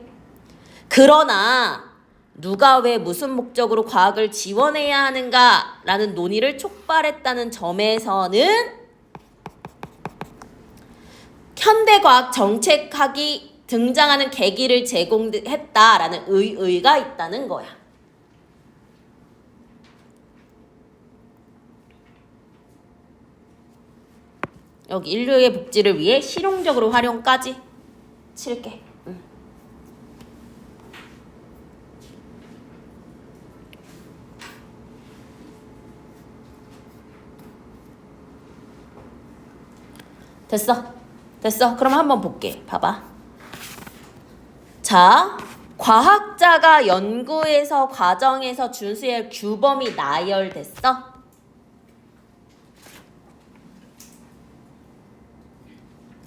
그러나 누가 왜 무슨 목적으로 과학을 지원해야 하는가라는 논의를 촉발했다는 점에서는 현대과학 정책학이 등장하는 계기를 제공했다라는 의의가 있다는 거야. 여기 인류의 복지를 위해 실용적으로 활용까지 칠게. 됐어? 됐어? 그럼 한번 볼게. 봐봐. 자, 과학자가 연구에서 과정에서 준수해야 할 규범이 나열됐어?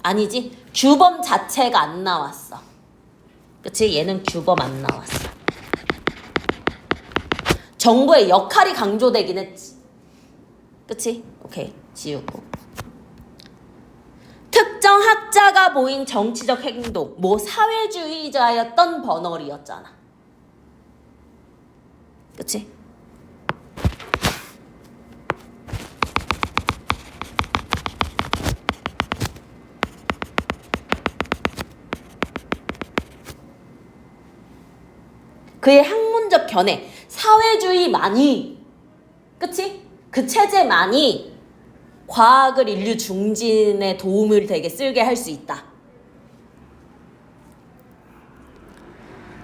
아니지. 규범 자체가 안 나왔어. 그치? 얘는 규범 안 나왔어. 정부의 역할이 강조되긴 했지. 그치? 오케이. 지우고. 특정 학자가 보인 정치적 행동. 뭐 사회주의자였던 버널이었잖아. 그치? 그의 학문적 견해, 사회주의만이, 그치? 그 체제만이 과학을 인류 중진에 도움을 되게 쓸게 할 수 있다.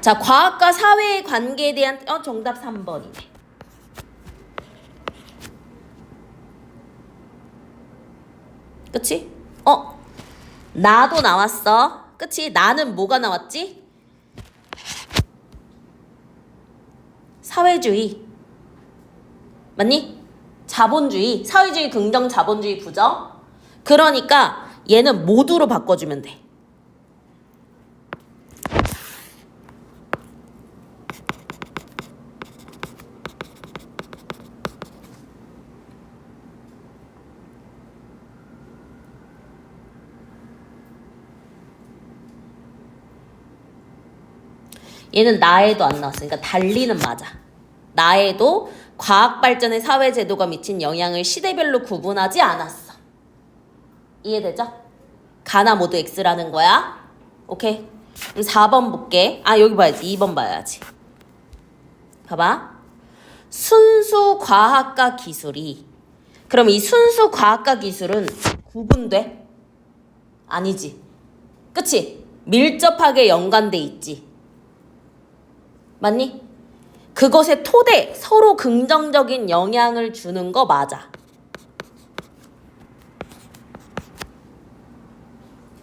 자, 과학과 사회의 관계에 대한 정답 3번이네. 그치? 나도 나왔어. 그치? 나는 뭐가 나왔지? 사회주의. 맞니? 자본주의. 사회주의 긍정, 자본주의 부정. 그러니까 얘는 모두로 바꿔주면 돼. 얘는 나에도 안 나왔어. 그러니까 달리는 맞아. 나에도 과학 발전의 사회 제도가 미친 영향을 시대별로 구분하지 않았어. 이해되죠? 가나 모두 X라는 거야. 오케이? 그럼 4번 볼게. 여기 봐야지. 2번 봐야지. 봐봐. 순수 과학과 기술이. 그럼 이 순수 과학과 기술은 구분돼? 아니지. 그치? 밀접하게 연관돼 있지. 맞니? 그것의 토대, 서로 긍정적인 영향을 주는 거 맞아.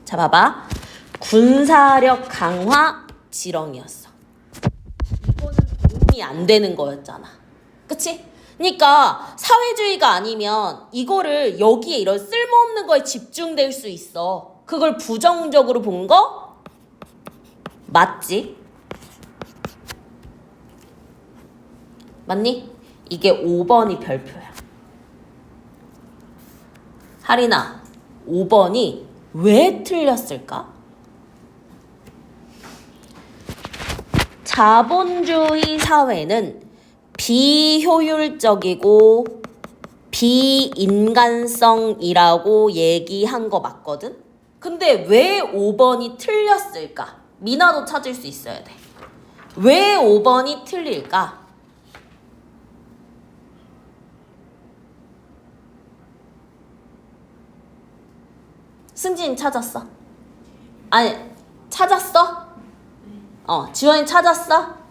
자, 봐봐. 군사력 강화 지렁이었어. 이거는 도움이 안 되는 거였잖아. 그치? 그러니까 사회주의가 아니면 이거를 여기에 이런 쓸모없는 거에 집중될 수 있어. 그걸 부정적으로 본 거 맞지? 맞니? 이게 5번이 별표야. 하리나, 5번이 왜 틀렸을까? 자본주의 사회는 비효율적이고 비인간성이라고 얘기한 거 맞거든? 근데 왜 5번이 틀렸을까? 미나도 찾을 수 있어야 돼. 왜 5번이 틀릴까? 승진 찾았어? 아니, 찾았어? 지원이 찾았어?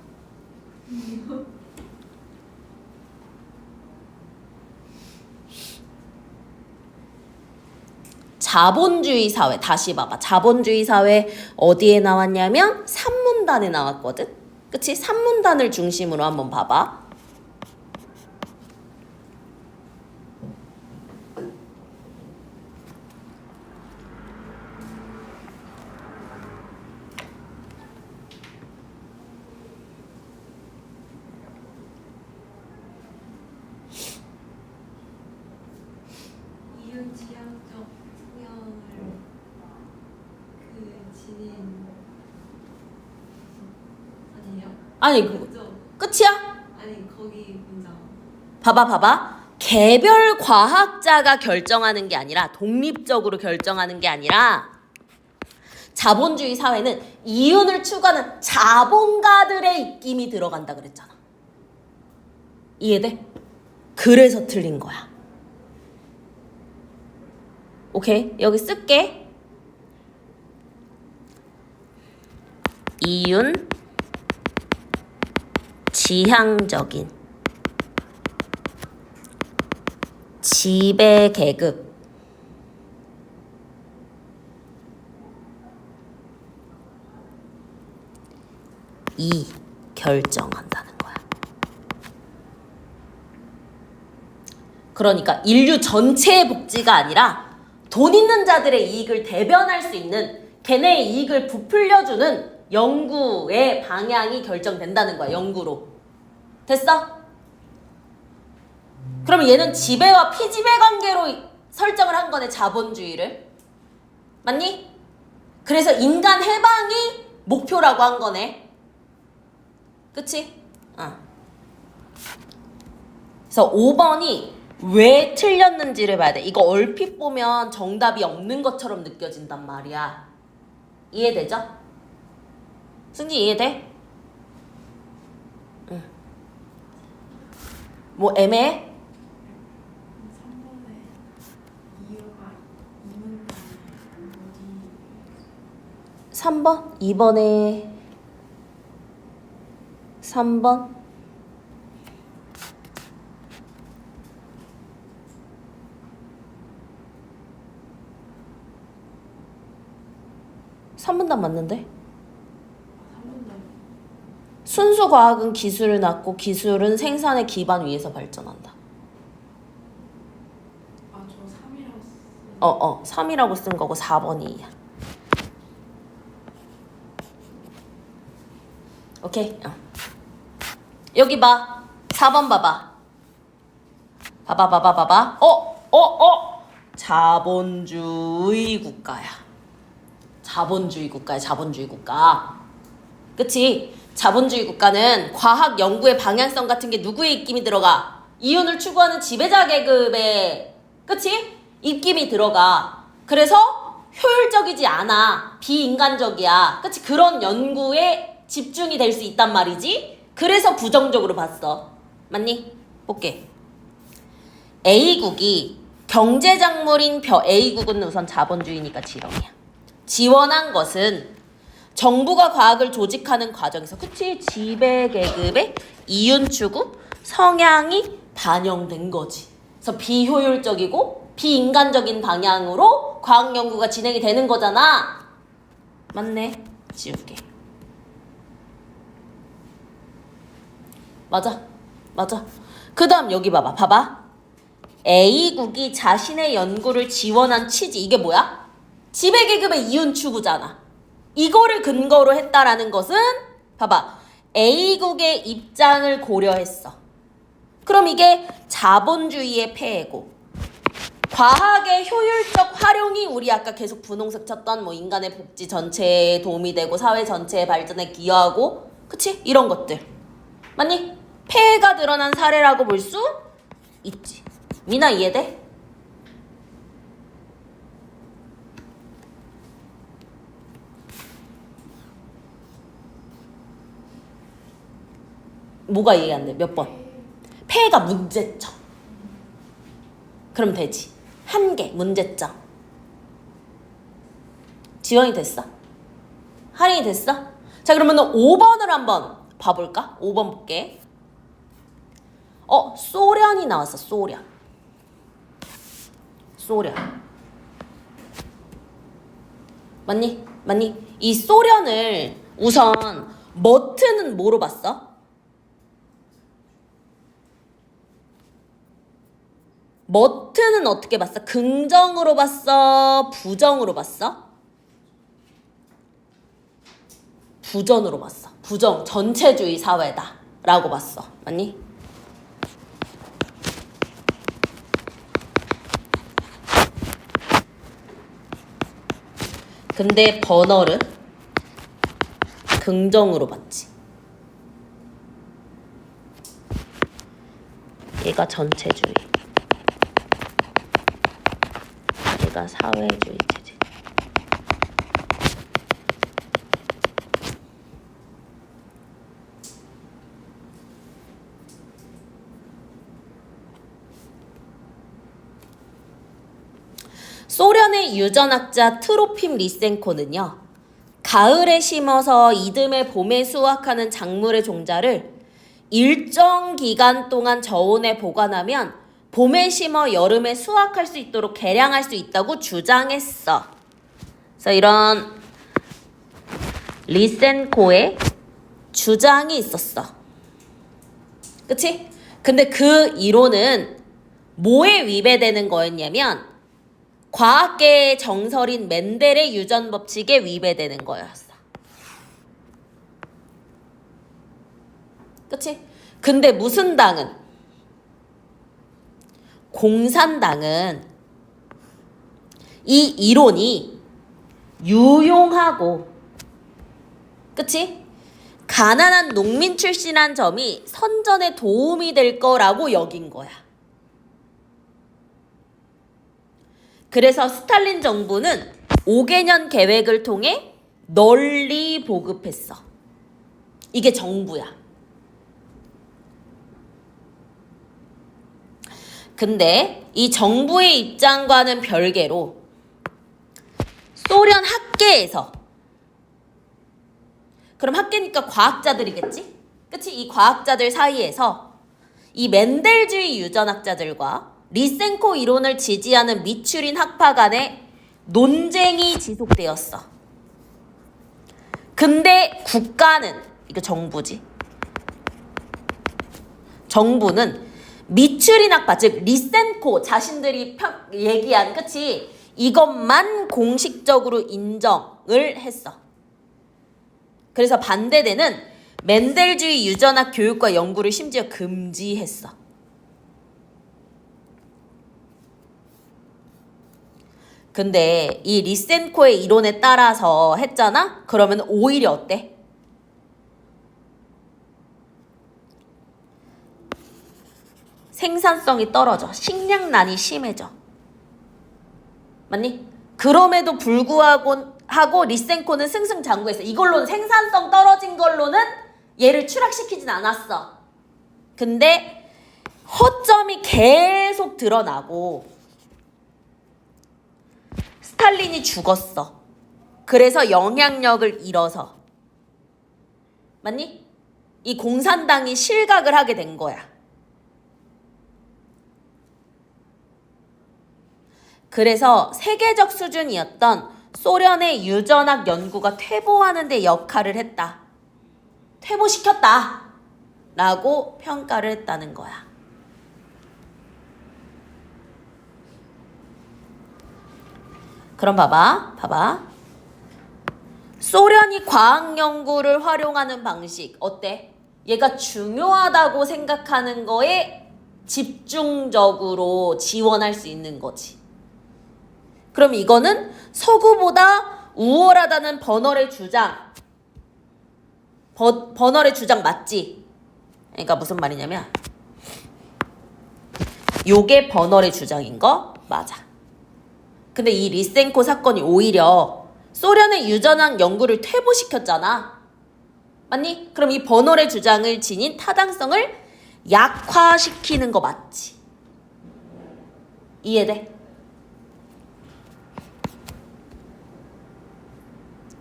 자본주의 사회, 다시 봐봐. 자본주의 사회 어디에 나왔냐면 3문단에 나왔거든? 그치? 3문단을 중심으로 한번 봐봐. 이윤 지향적 성향을 지닌 아니에요? 아니, 그죠? 끝이야? 아니 거기 문장. 봐봐. 개별 과학자가 결정하는 게 아니라 독립적으로 결정하는 게 아니라 자본주의 사회는 이윤을 추구하는 자본가들의 입김이 들어간다 그랬잖아. 이해돼? 그래서 틀린 거야. 오케이, 여기 쓸게. 이윤 지향적인 지배 계급 이 결정한다는 거야. 그러니까 인류 전체의 복지가 아니라 돈 있는 자들의 이익을 대변할 수 있는 걔네의 이익을 부풀려주는 연구의 방향이 결정된다는 거야. 연구로. 됐어? 그럼 얘는 지배와 피지배 관계로 설정을 한 거네. 자본주의를. 맞니? 그래서 인간 해방이 목표라고 한 거네. 그치? 그래서 5번이 왜 틀렸는지를 봐야 돼. 이거 얼핏 보면 정답이 없는 것처럼 느껴진단 말이야. 이해되죠? 승진 이해돼? 응. 뭐 애매해? 3번에 이유가 이문단 어디 3번? 2번에 3번? 삼번단 맞는데? 3문단 순수 과학은 기술을 낳고 기술은 생산의 기반 위에서 발전한다. 저 3이라고 3이라고 쓴 거고 4번이 2야. 오케이? 여기 봐. 4번 봐봐. 봐봐. 자본주의 국가야. 자본주의 국가. 그치? 자본주의 국가는 과학 연구의 방향성 같은 게 누구의 입김이 들어가? 이윤을 추구하는 지배자 계급의, 그치? 입김이 들어가. 그래서 효율적이지 않아. 비인간적이야. 그치? 그런 연구에 집중이 될 수 있단 말이지? 그래서 부정적으로 봤어. 맞니? 볼게. A국이 경제작물인 A국은 우선 자본주의니까 지렁이야. 지원한 것은 정부가 과학을 조직하는 과정에서, 그치? 지배계급의 이윤 추구 성향이 반영된 거지. 그래서 비효율적이고 비인간적인 방향으로 과학 연구가 진행이 되는 거잖아. 맞네. 지울게. 맞아. 맞아. 그 다음 여기 봐봐. A국이 자신의 연구를 지원한 취지. 이게 뭐야? 지배계급의 이윤 추구잖아. 이거를 근거로 했다라는 것은 봐봐. A국의 입장을 고려했어. 그럼 이게 자본주의의 폐해고, 과학의 효율적 활용이 우리 아까 계속 분홍색 쳤던 뭐 인간의 복지 전체에 도움이 되고 사회 전체의 발전에 기여하고, 그치? 이런 것들. 맞니? 폐해가 드러난 사례라고 볼 수 있지. 미나 이해돼? 뭐가 이해 안 돼? 몇 번? 폐해가 문제점. 그럼 되지. 한 개, 문제점. 지원이 됐어? 할인이 됐어? 자, 그러면 5번을 한번 봐볼까? 5번 볼게. 소련이 나왔어. 소련. 맞니? 이 소련을 우선 머트는 뭐로 봤어? 머트는 어떻게 봤어? 긍정으로 봤어? 부정으로 봤어? 부정으로 봤어. 부정, 전체주의 사회다 라고 봤어. 맞니? 근데 버너를 긍정으로 봤지. 얘가 전체주의, 얘가 사회주의 체제. 소련의 유전학자 트로핌 리센코는요, 가을에 심어서 이듬해 봄에 수확하는 작물의 종자를 일정 기간 동안 저온에 보관하면 봄에 심어 여름에 수확할 수 있도록 개량할 수 있다고 주장했어. 그래서 이런 리센코의 주장이 있었어. 그치? 근데 그 이론은 뭐에 위배되는 거였냐면 과학계의 정설인 멘델의 유전 법칙에 위배되는 거였어. 그치? 근데 무슨 당은? 공산당은 이 이론이 유용하고, 그치? 가난한 농민 출신한 점이 선전에 도움이 될 거라고 여긴 거야. 그래서 스탈린 정부는 5개년 계획을 통해 널리 보급했어. 이게 정부야. 근데 이 정부의 입장과는 별개로 소련 학계에서, 그럼 학계니까 과학자들이겠지? 그치? 이 과학자들 사이에서 이 멘델주의 유전학자들과 리센코 이론을 지지하는 미추린 학파 간의 논쟁이 지속되었어. 근데 국가는, 이거 정부지. 정부는 미추린 학파, 즉 리센코 자신들이 얘기한, 그치? 이것만 공식적으로 인정을 했어. 그래서 반대되는 멘델주의 유전학 교육과 연구를 심지어 금지했어. 근데 이 리센코의 이론에 따라서 했잖아? 그러면 오히려 어때? 생산성이 떨어져. 식량난이 심해져. 맞니? 그럼에도 불구하고 리센코는 승승장구했어. 이걸로는 생산성 떨어진 걸로는 얘를 추락시키진 않았어. 근데 허점이 계속 드러나고 스탈린이 죽었어. 그래서 영향력을 잃어서. 맞니? 이 공산당이 실각을 하게 된 거야. 그래서 세계적 수준이었던 소련의 유전학 연구가 퇴보하는 데 역할을 했다. 퇴보시켰다. 라고 평가를 했다는 거야. 그럼 봐봐. 소련이 과학 연구를 활용하는 방식 어때? 얘가 중요하다고 생각하는 거에 집중적으로 지원할 수 있는 거지. 그럼 이거는 서구보다 우월하다는 버널의 주장. 버널의 주장 맞지? 그러니까 무슨 말이냐면 요게 버널의 주장인 거 맞아. 근데 이 리센코 사건이 오히려 소련의 유전학 연구를 퇴보시켰잖아. 맞니? 그럼 이 버널의 주장을 지닌 타당성을 약화시키는 거 맞지? 이해돼?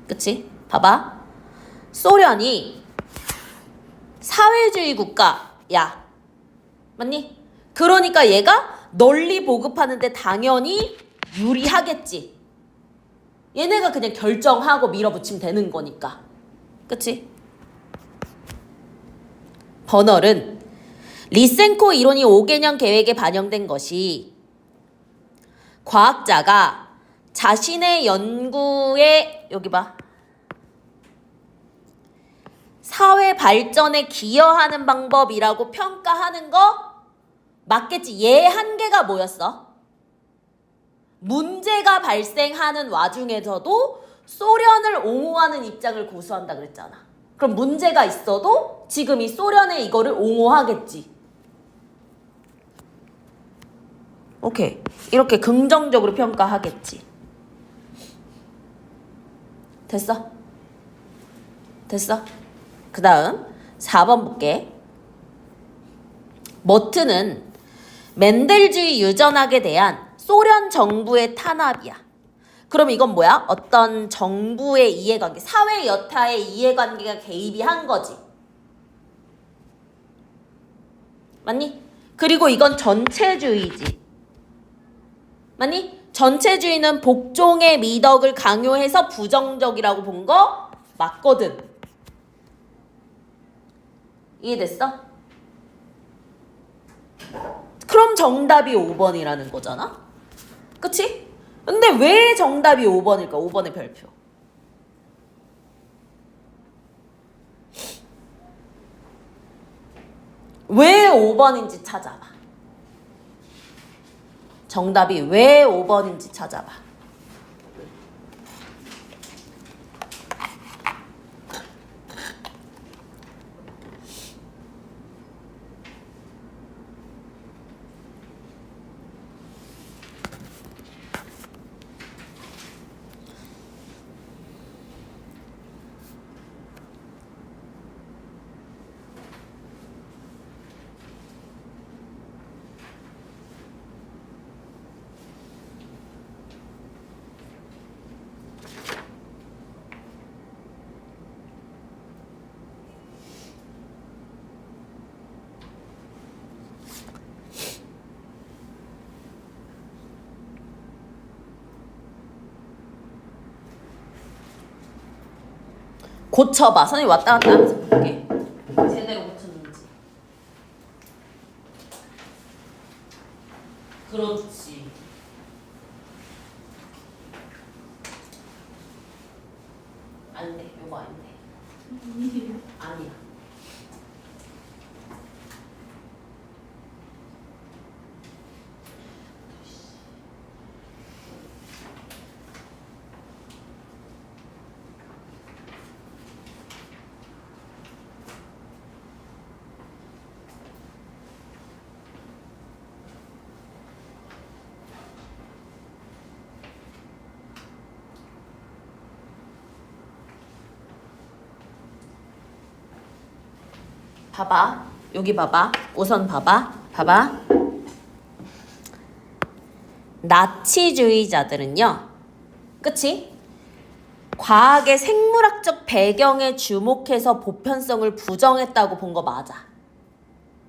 그치? 봐봐. 소련이 사회주의 국가야. 맞니? 그러니까 얘가 널리 보급하는데 당연히 유리하겠지. 얘네가 그냥 결정하고 밀어붙이면 되는 거니까. 그치? 버널은 리센코 이론이 5개년 계획에 반영된 것이 과학자가 자신의 연구에 여기 봐. 사회 발전에 기여하는 방법이라고 평가하는 거 맞겠지. 얘 한계가 뭐였어? 문제가 발생하는 와중에서도 소련을 옹호하는 입장을 고수한다 그랬잖아. 그럼 문제가 있어도 지금 이 소련의 이거를 옹호하겠지. 오케이. 이렇게 긍정적으로 평가하겠지. 됐어? 그 다음 4번 볼게. 머트는 멘델주의 유전학에 대한 소련 정부의 탄압이야. 그럼 이건 뭐야? 어떤 정부의 이해관계, 사회 여타의 이해관계가 개입이 한 거지. 맞니? 그리고 이건 전체주의지. 맞니? 전체주의는 복종의 미덕을 강요해서 부정적이라고 본 거 맞거든. 이해됐어? 그럼 정답이 5번이라는 거잖아? 그치? 근데 왜 정답이 5번일까? 5번의 별표. 왜 5번인지 찾아봐. 정답이 왜 5번인지 찾아봐. 고쳐봐. 선생님 왔다 갔다 하면서 볼게. 제대로 고쳤는지. 그렇지. 안 돼. 요거 안 돼. 아니야. 봐봐. 여기 봐봐. 우선 봐봐. 나치주의자들은요. 그치? 과학의 생물학적 배경에 주목해서 보편성을 부정했다고 본 거 맞아.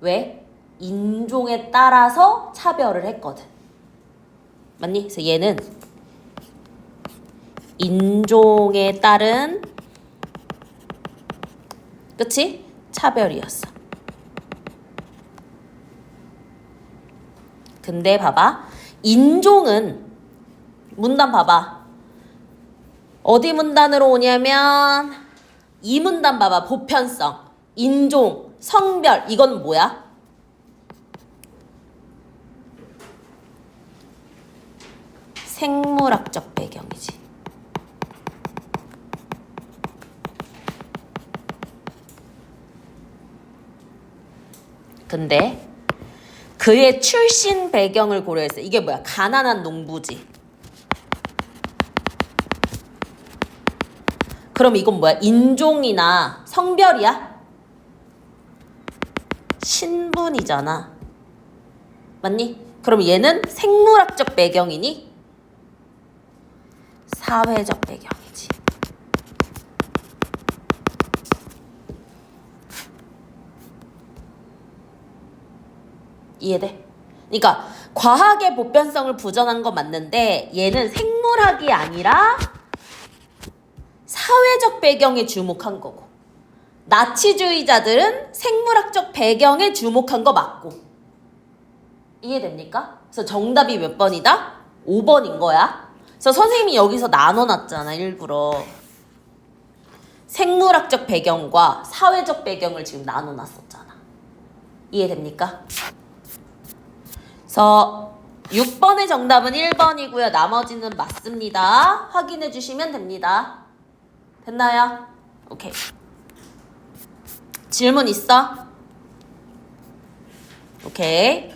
왜? 인종에 따라서 차별을 했거든. 맞니? 그래서 얘는 인종에 따른 그치? 차별이었어. 근데 봐봐. 인종은 문단 봐봐. 어디 문단으로 오냐면 이 문단 봐봐. 보편성, 인종, 성별 이건 뭐야? 생물학적 배경이지. 근데 그의 출신 배경을 고려했어. 이게 뭐야? 가난한 농부지. 그럼 이건 뭐야? 인종이나 성별이야? 신분이잖아. 맞니? 그럼 얘는 생물학적 배경이니? 사회적 배경이지. 이해돼? 그러니까 과학의 보편성을 부정한 거 맞는데 얘는 생물학이 아니라 사회적 배경에 주목한 거고 나치주의자들은 생물학적 배경에 주목한 거 맞고 이해됩니까? 그래서 정답이 몇 번이다? 5번인 거야. 그래서 선생님이 여기서 나눠놨잖아 일부러. 생물학적 배경과 사회적 배경을 지금 나눠놨었잖아. 이해됩니까? 그래서 6번의 정답은 1번이고요. 나머지는 맞습니다. 확인해 주시면 됩니다. 됐나요? 오케이. 질문 있어? 오케이.